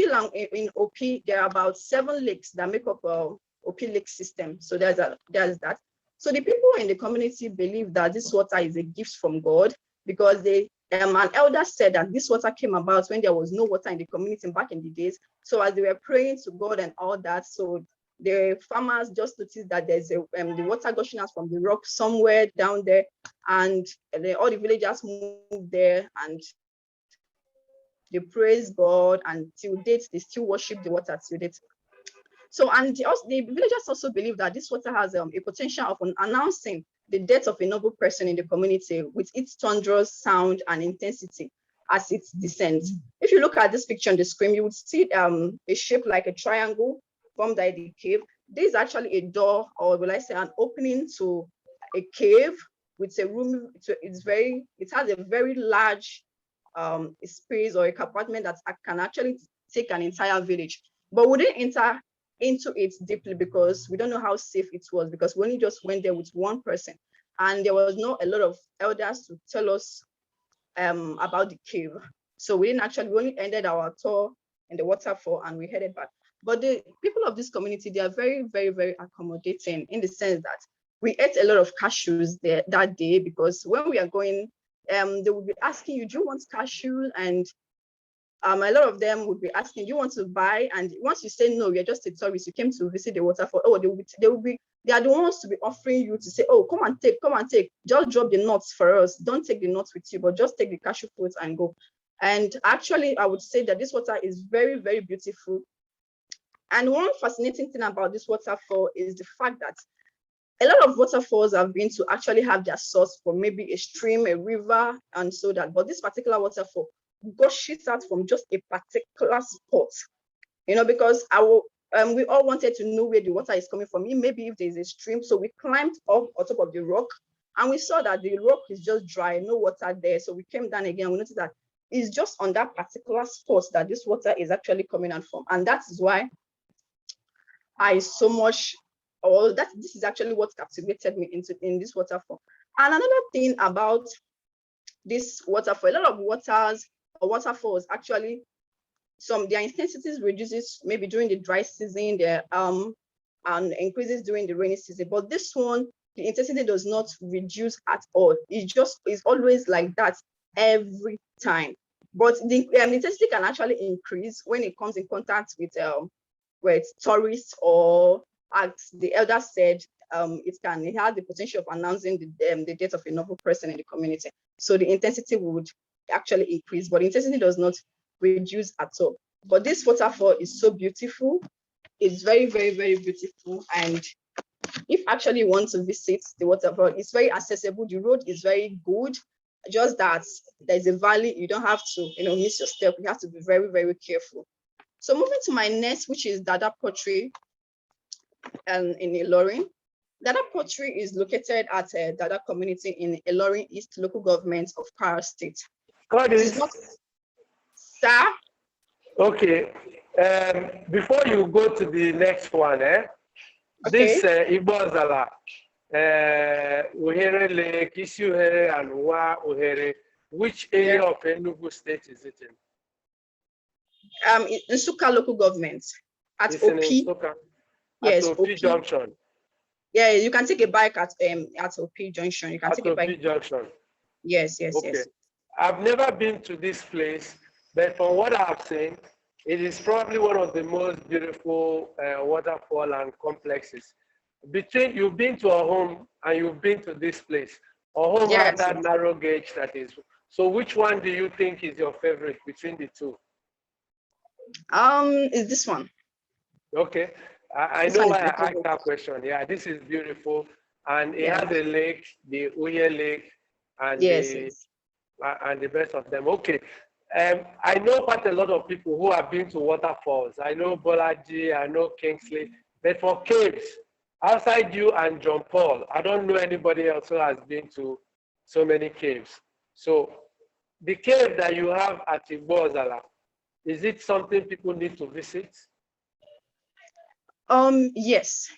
S7: there are about 7 lakes that make up OP lake system. So there's that. So the people in the community believe that this water is a gift from God, because an elder said that this water came about when there was no water in the community back in the days. So as they were praying to God and all that, so the farmers just noticed that there's the water gushing out from the rock somewhere down there, and all the villagers moved there and they praise God, and till date they still worship the water till date. So, and the villagers also believe that this water has a potential of announcing the death of a noble person in the community with its thunderous sound and intensity as it descends. If you look at this picture on the screen, you would see a shape like a triangle formed by the cave. This is actually a door, or will I say an opening to a cave with a room. It has a very large space or a compartment that can actually take an entire village. But we didn't enter into it deeply because we don't know how safe it was, because we only just went there with one person, and there was not a lot of elders to tell us about the cave. So we only ended our tour in the waterfall and we headed back. But the people of this community, they are very, very, very accommodating, in the sense that we ate a lot of cashews there that day, because when we are going, they would be asking you, do you want cashew? And a lot of them would be asking, do you want to buy? And once you say no, you're just a tourist, you came to visit the waterfall, they are the ones to be offering you to say, oh, come and take, just drop the nuts for us. Don't take the nuts with you, but just take the cashew fruits and go. And actually, I would say that this water is very, very beautiful. And one fascinating thing about this waterfall is the fact that a lot of waterfalls have been to actually have their source from maybe a stream, a river, and so that. But this particular waterfall gushes out from just a particular spot, because we all wanted to know where the water is coming from. Maybe if there's a stream. So we climbed up on top of the rock, and we saw that the rock is just dry, no water there. So we came down again. We noticed that it's just on that particular spot that this water is actually coming out from, and that is why this is actually what captivated me in this waterfall. And another thing about this waterfall, a lot of waterfalls actually, their intensities reduces maybe during the dry season, and increases during the rainy season. But this one, the intensity does not reduce at all. It just is always like that every time. But the intensity can actually increase when it comes in contact with tourists, or as the elder said, it has the potential of announcing the death of a noble person in the community. So the intensity would actually increase, but the intensity does not reduce at all. But this waterfall is so beautiful. It's very, very, very beautiful. And if actually you want to visit the waterfall, it's very accessible. The road is very good. just that there's a valley, you don't have to, miss your step. You have to be very, very careful. So moving to my next, which is Dada Pottery in Ilorin. Dada Pottery is located at a Dada community in Ilorin East local government of Kwara State.
S2: Cordis.
S7: Sir?
S2: Okay. Before you go to the next one, this Igbo Zala, Uhere Lake, Isi Uhere, and Wa Uhere, which area of Enugu State is it in?
S7: In Nsukka local government at
S2: It's
S7: OP.
S2: in Nsukka,
S7: Yes,
S2: at OP Junction.
S7: Yeah, you can take a bike at OP Junction. You can take a bike.
S2: OP Junction.
S7: Yes, yes,
S2: Okay.
S7: yes.
S2: I've never been to this place, but from what I've seen, it is probably one of the most beautiful waterfall and complexes. Between you've been to our home and you've been to this place, our home has that narrow gauge that is. So which one do you think is your favorite between the two?
S7: Is this one?
S2: Okay, I know why I asked that question. Yeah, this is beautiful, and it has a lake, the Uye Lake, and and the best of them. Okay, I know quite a lot of people who have been to waterfalls. I know Bolaji, I know Kingsley, but for caves, outside you and John Paul, I don't know anybody else who has been to so many caves. So the cave that you have at Igbozala, is it something people need to visit?
S7: Yes.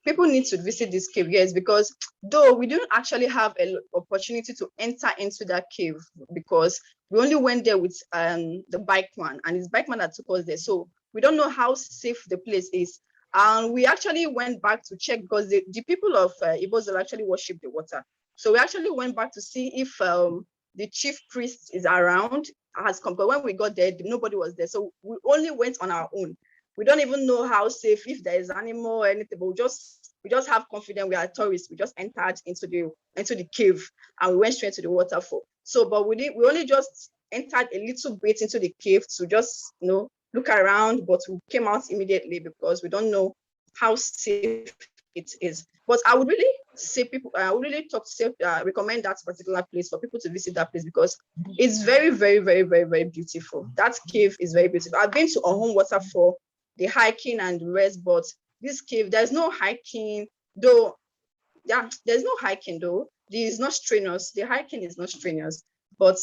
S7: People need to visit this cave, yes, because though we don't actually have an opportunity to enter into that cave because we only went there with the bike man, and it's bike man that took us there. So we don't know how safe the place is. And we actually went back to check because the people of Igbozala actually worship the water. So we actually went back to see if the chief priest is around, has come. But when we got there, nobody was there. So we only went on our own. We don't even know how safe, if there is animal or anything, but we just have confidence. We are tourists. We just entered into the cave and we went straight to the waterfall. So, but we only just entered a little bit into the cave to just look around, but we came out immediately because we don't know how safe it is. But I would really say I would really recommend that particular place for people to visit that place because it's very, very, very, very, very beautiful. That cave is very beautiful. I've been to Ohun Waterfall, the hiking and the rest, but this cave, there's no hiking, though. Yeah, there's no hiking though. It's not strenuous. The hiking is not strenuous, but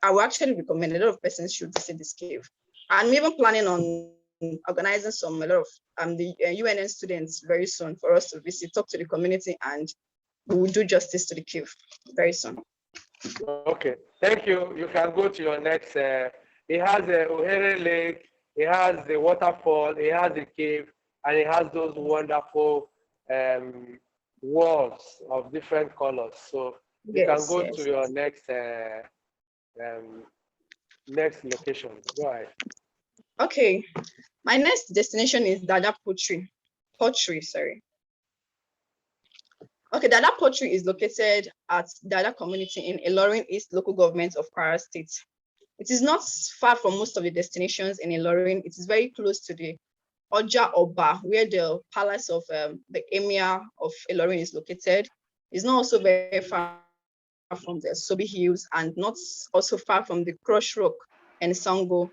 S7: I would actually recommend a lot of persons should visit this cave. I'm even planning on organizing a lot of the UNN students very soon for us to visit, talk to the community, and we will do justice to the cave very soon.
S2: Okay, thank you. You can go to your next. It has the Uhere Lake, it has the waterfall, it has the cave, and it has those wonderful walls of different colors. So you can go to your next next location. Go ahead.
S7: Okay, my next destination is Dada Pottery. Sorry. Okay, Dada Pottery is located at Dada community in Ilorin East local government of Kwara State. It is not far from most of the destinations in Ilorin. It is very close to the Oja Oba, where the palace of the Emir of Ilorin is located. It's not also very far from the Sobi Hills and not also far from the Crush Rock and Sango.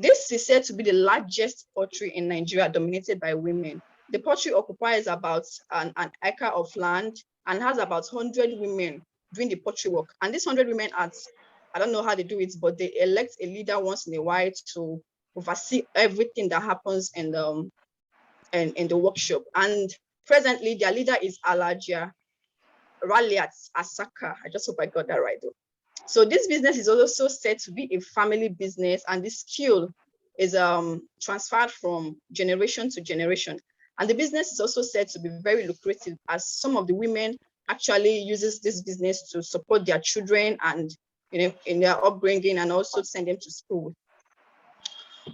S7: This is said to be the largest pottery in Nigeria dominated by women. The pottery occupies about an acre of land and has about 100 women doing the pottery work. And these 100 women I don't know how they do it, but they elect a leader once in a while to oversee everything that happens in the workshop. And presently, their leader is Alajia Raliat Asaka. I just hope I got that right though. So this business is also said to be a family business, and this skill is transferred from generation to generation. And the business is also said to be very lucrative, as some of the women actually uses this business to support their children and in their upbringing, and also send them to school.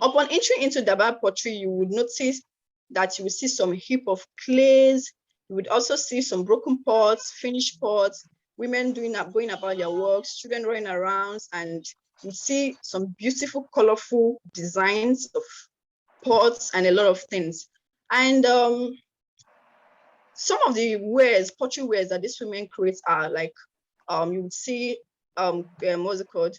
S7: Upon entry into Dada pottery, you would notice that you will see some heap of clays. You would also see some broken pots, finished pots, women going about their works, children running around, and you see some beautiful, colorful designs of pots and a lot of things. And some of the pottery wares that these women create are like You would see what's it called?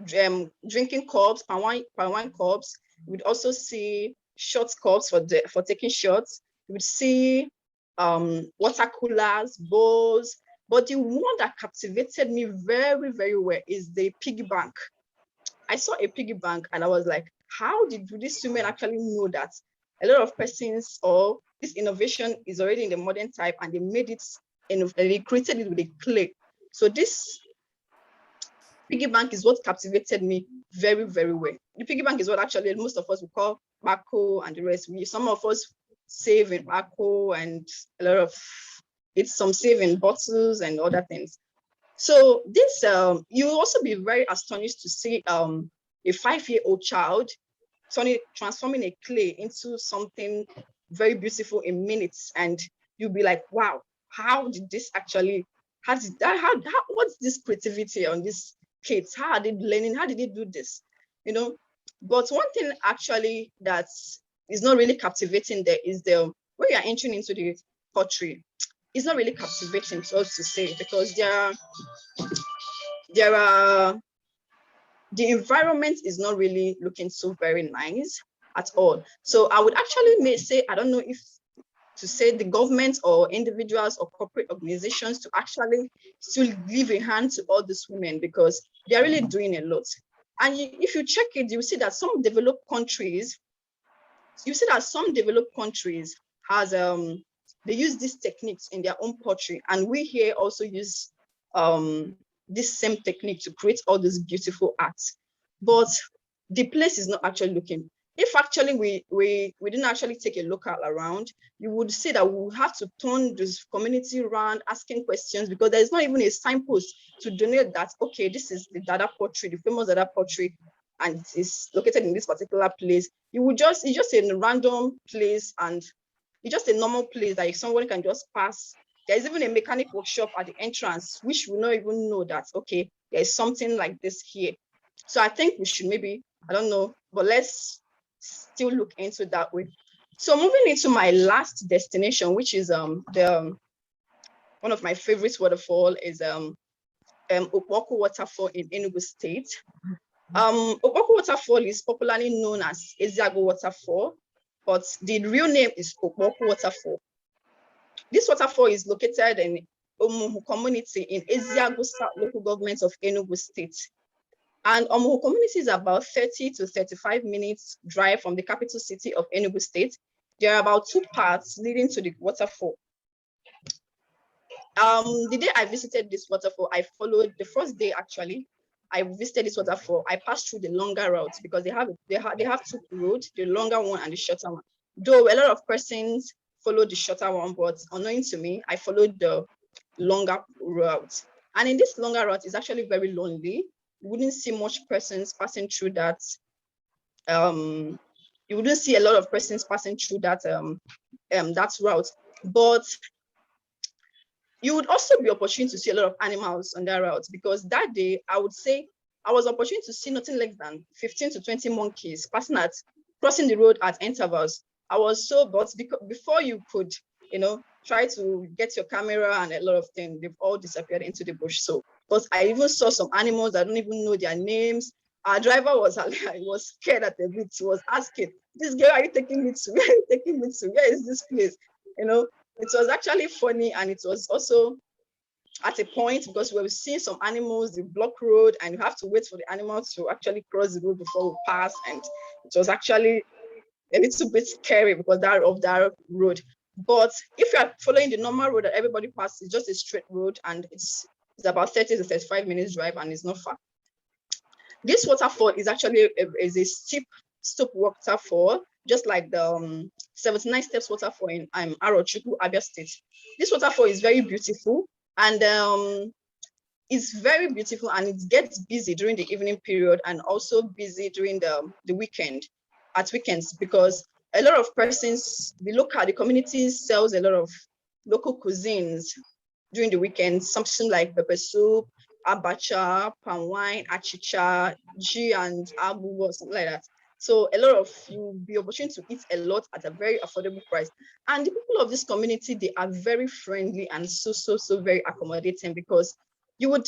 S7: Drinking cups, palm wine cups. You would also see shot cups for taking shots. You would see water coolers, bowls. But the one that captivated me very, very well is the piggy bank. I saw a piggy bank and I was like, how did these women actually know that a lot of persons or this innovation is already in the modern type and they made it and they created it with a clay. So this piggy bank is what captivated me very, very well. The piggy bank is what actually most of us will call bako and the rest. Some of us save in bako and a lot of some save in bottles and other things. So this, you'll also be very astonished to see a 5-year-old child transforming a clay into something very beautiful in minutes. And you'll be like, wow, how did this actually, what's this creativity on these kids? How are they learning? How did they do this? You know, but one thing actually that is not really captivating there is when you're entering into the pottery, it's not really captivating to us to say, because there are the environment is not really looking so very nice at all. So I would actually say, I don't know if to say the government or individuals or corporate organizations to actually still give a hand to all these women, because they're really doing a lot. And if you check it, you see that some developed countries has they use these techniques in their own pottery, and we here also use this same technique to create all these beautiful arts. But the place is not actually looking. If actually we didn't actually take a look around, you would see that we would have to turn this community around asking questions, because there's not even a signpost to denote that, okay, this is the Dada pottery, the famous Dada pottery, and it's located in this particular place. It's just a random place, and it's just a normal place that if someone can just pass. There's even a mechanic workshop at the entrance, which we not even know that, okay, there's something like this here. So I think we should maybe, I don't know, but let's still look into that way. So moving into my last destination, which is one of my favorite waterfall is Okpoko waterfall in Enugu State. Okpoko waterfall is popularly known as Eziago waterfall, but the real name is Okpoko waterfall. This waterfall is located in Omuhu community in Eziago South local government of Enugu State. And Omuhu community is about 30 to 35 minutes drive from the capital city of Enugu State. There are about 2 paths leading to the waterfall. The day I visited this waterfall, I followed the first day actually. I visited this waterfall. I passed through the longer route because they have 2 roads, the longer one and the shorter one. Though a lot of persons followed the shorter one, but unknowing to me, I followed the longer route. And in this longer route, it's actually very lonely. You wouldn't see much persons passing through that. You wouldn't see a lot of persons passing through that that route, but you would also be opportune to see a lot of animals on that route, because that day I would say I was opportune to see nothing less than 15 to 20 monkeys crossing the road at intervals. I was so, but before you could, try to get your camera and a lot of things, they've all disappeared into the bush. So, but I even saw some animals, I don't even know their names. Our driver was scared at the bit. He was asking, this girl, are you taking me to? Where are you taking me to? Where is this place? It was actually funny, and it was also at a point because we were seeing some animals, the block road, and you have to wait for the animals to actually cross the road before we pass. And it was actually a little bit scary because that road. But if you are following the normal road that everybody passes, it's just a straight road, and it's about 30 to 35 minutes drive, and it's not far. This waterfall is actually a steep waterfall, just like the 79 steps waterfall in Arochukwu, Abia State. This waterfall is very beautiful, and it's very beautiful, and it gets busy during the evening period and also busy during the weekends, because a lot of persons, the community sells a lot of local cuisines during the weekends, something like pepper soup, abacha, palm wine, achicha, ji and abu, or something like that. So a lot of you'll be opportunity to eat a lot at a very affordable price. And the people of this community, they are very friendly and so very accommodating, because you would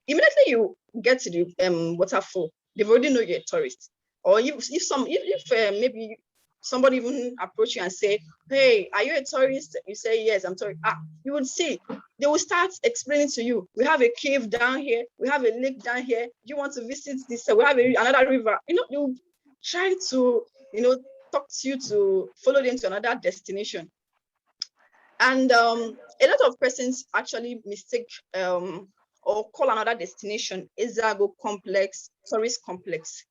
S7: immediately you get to the waterfall, they've already know you're a tourist. Or if maybe somebody even approach you and say, hey, are you a tourist? You say, yes, I'm tourist. You would see, they will start explaining to you, we have a cave down here, we have a lake down here, do you want to visit this? We have another river. You try to, talk to you to follow them to another destination. And a lot of persons actually mistake or call another destination Ezeago complex, tourist complex,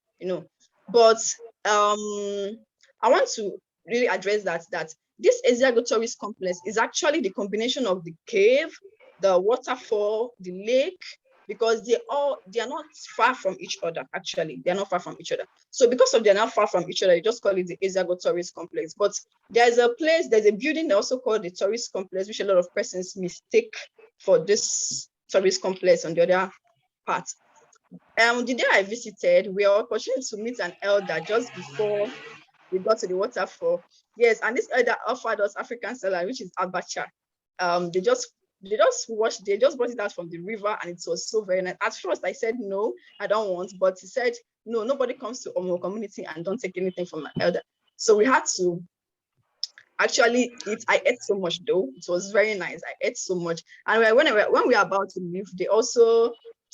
S7: But I want to really address that this Ezeago tourist complex is actually the combination of the cave, the waterfall, the lake, because they are not far from each other. Actually, they are not far from each other. So because of they're not far from each other, you just call it the Ezeago tourist complex. But there's a building they also called the tourist complex, which a lot of persons mistake for this tourist complex on the other part. The day I visited, we were opportunity to meet an elder just before we got to the waterfall. Yes, and this elder offered us African salad, which is abacha. They just brought it out from the river, and it was so very nice. At first, I said no, I don't want, but he said no, nobody comes to Omo community and don't take anything from an elder. So we had to actually eat. I ate so much though; it was very nice. I ate so much, and when we were about to leave, they also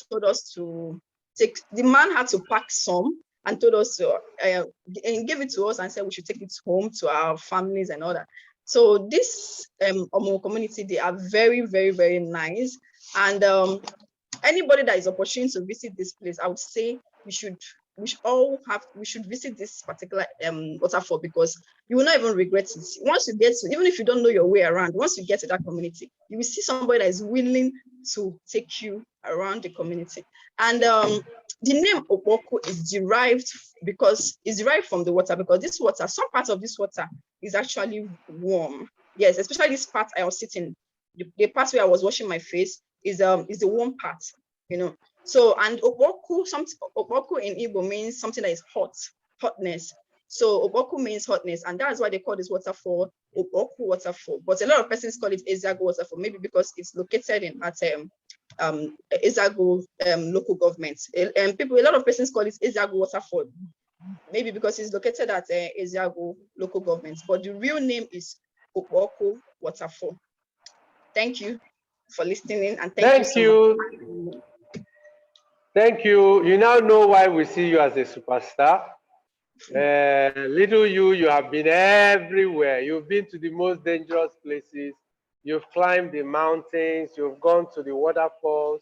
S7: told us to take. The man had to pack some and told us to and gave it to us and said we should take it home to our families and all that. So this Omo community, they are very, very, very nice. And anybody that is opportunity to visit this place, I would say we should visit this particular waterfall, because you will not even regret it. Once you get to, even if you don't know your way around, once you get to that community, you will see somebody that is willing to take you around the community. And the name Oboku is derived from the water, because this water, some parts of this water is actually warm. Yes, especially this part I was sitting, the part where I was washing my face is the warm part, So, and Oboku in Igbo means something that is hotness. So Oboku means hotness, and that's why they call this waterfall Oboku waterfall. But a lot of persons call it Ezeago waterfall, maybe because it's located in Ezeago local government. And a lot of persons call it Ezeago waterfall, maybe because it's located at Ezeago local government. But the real name is Oboku waterfall. Thank you for listening, and thank you so much.
S2: Thank you. You now know why we see you as a superstar. Little you have been everywhere. You've been to the most dangerous places. You've climbed the mountains. You've gone to the waterfalls.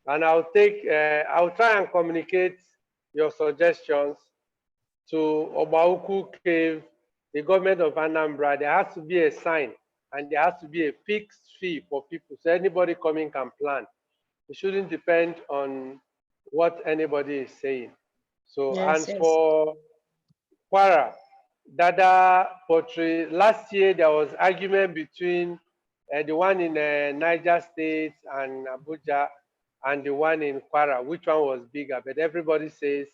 S2: And I'll try and communicate your suggestions to Obauku Cave, the government of Anambra. There has to be a sign, and there has to be a fixed fee for people, so anybody coming can plan. It shouldn't depend on what anybody is saying. So, yes. For Kwara, Dada Pottery, last year there was argument between the one in Naija State and Abuja and the one in Kwara, which one was bigger, but everybody says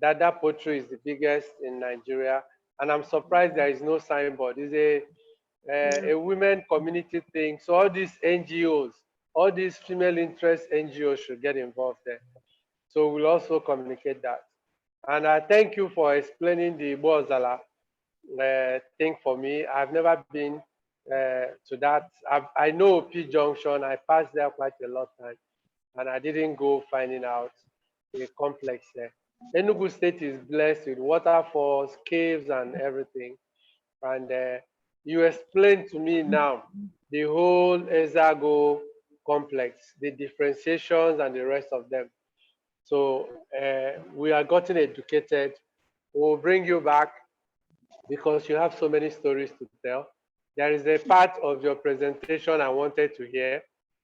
S2: Dada Pottery is the biggest in Nigeria, and I'm surprised there is no signboard. It's a women community thing, so all these NGOs, all these female interest NGOs should get involved there. So we'll also communicate that. And I thank you for explaining the Bozala thing for me. I've never been to that. I know P Junction. I passed there quite a lot of time, and I didn't go finding out the complex there. Enugu State is blessed with waterfalls, caves, and everything. And you explained to me now the whole Ezeago complex, the differentiations and the rest of them. So we are getting educated. We'll bring you back because you have so many stories to tell. There is a part of your presentation I wanted to hear,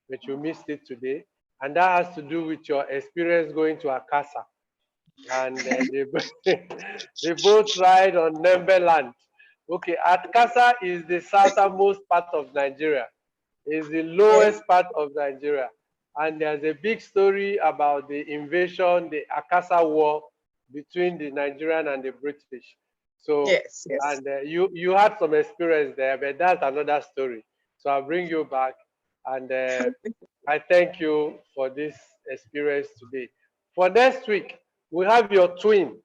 S2: but you missed it today. And that has to do with your experience going to Akasa. And the boat ride on Nembeland. Okay, Akasa is the southernmost part of Nigeria. It's the lowest part of Nigeria. And there's a big story about the invasion, the Akasa War between the Nigerian and the British. So,
S7: Yes, yes.
S2: and you had some experience there, but that's another story. So I'll bring you back, and I thank you for this experience today. For next week, we have your twin,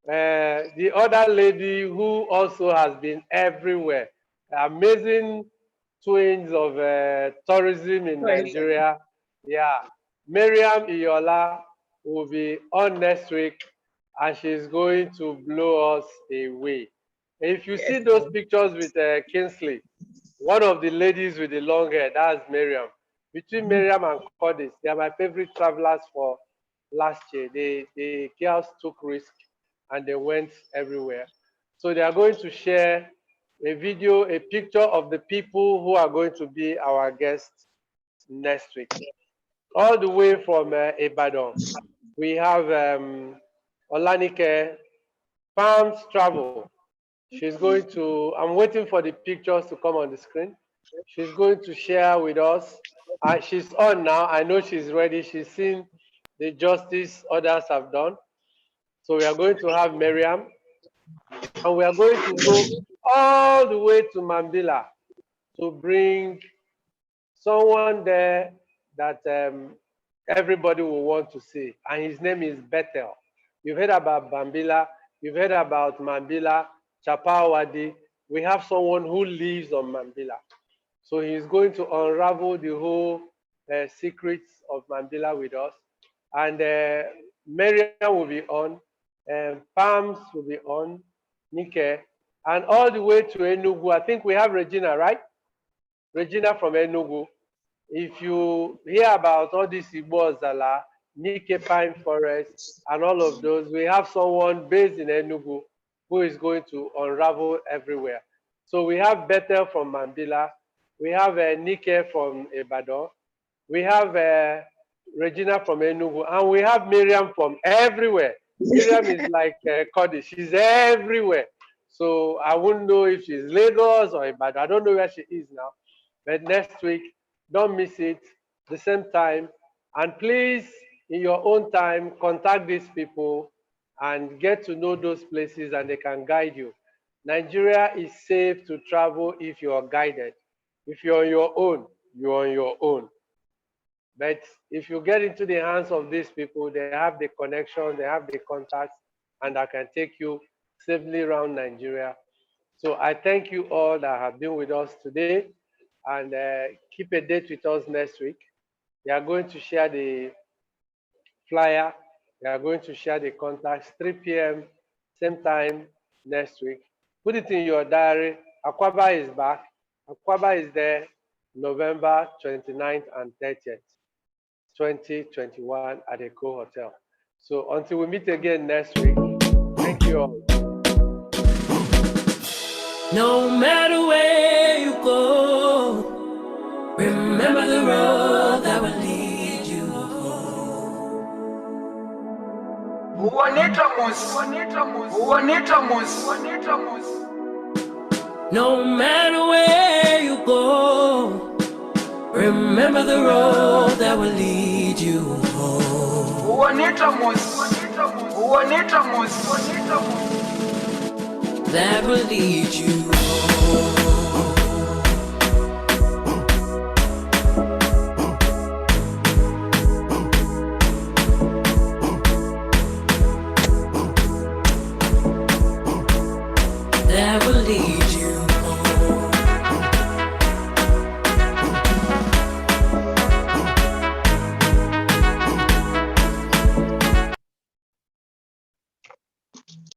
S2: the other lady who also has been everywhere. Amazing twins of tourism in Nigeria. Yeah, Miriam Iola will be on next week, and she's going to blow us away. If you see those pictures with Kingsley, one of the ladies with the long hair, that's Miriam. Between Miriam and Cordis, they are my favorite travelers for last year. The girls took risk and they went everywhere. So they are going to share a video, a picture of the people who are going to be our guests next week. All the way from Ibadan, we have Olanike Palms Travel. She's going to, I'm waiting for the pictures to come on the screen. She's going to share with us. She's on now. I know she's ready. She's seen the justice others have done. So we are going to have Miriam. And we are going to go all the way to Mambila to bring someone there that everybody will want to see. And his name is Bethel. You've heard about Bambila. You've heard about Mambila, Chapawadi. We have someone who lives on Mambila. So he's going to unravel the whole secrets of Mambila with us. And Miriam will be on, Palms will be on, Nike, and all the way to Enugu. I think we have Regina, right? Regina from Enugu. If you hear about all these Igbo Zala, Nike Pine Forest, and all of those, we have someone based in Enugu who is going to unravel everywhere. So we have Bethel from Mambila, we have Nike from Ibadan, we have Regina from Enugu, and we have Miriam from everywhere. Miriam is like Cordis, she's everywhere. So I wouldn't know if she's Lagos or Ibadan. I don't know where she is now. But next week, don't miss it, the same time. And please, in your own time, contact these people and get to know those places and they can guide you. Nigeria is safe to travel if you are guided. If you're on your own, you're on your own. But if you get into the hands of these people, they have the connection, they have the contacts, and I can take you safely around Nigeria. So I thank you all that have been with us today, and keep a date with us next week. We are going to share the flyer. We are going to share the contacts, 3 p.m., same time next week. Put it in your diary. Akwaba is back. Akwaba is there November 29th and 30th. 2021 at the Co Hotel. So until we meet again next week, thank you all.
S1: No matter where you go, remember the road that will lead you home. No matter where you go, remember the road that will lead you home. That will lead you home. That will lead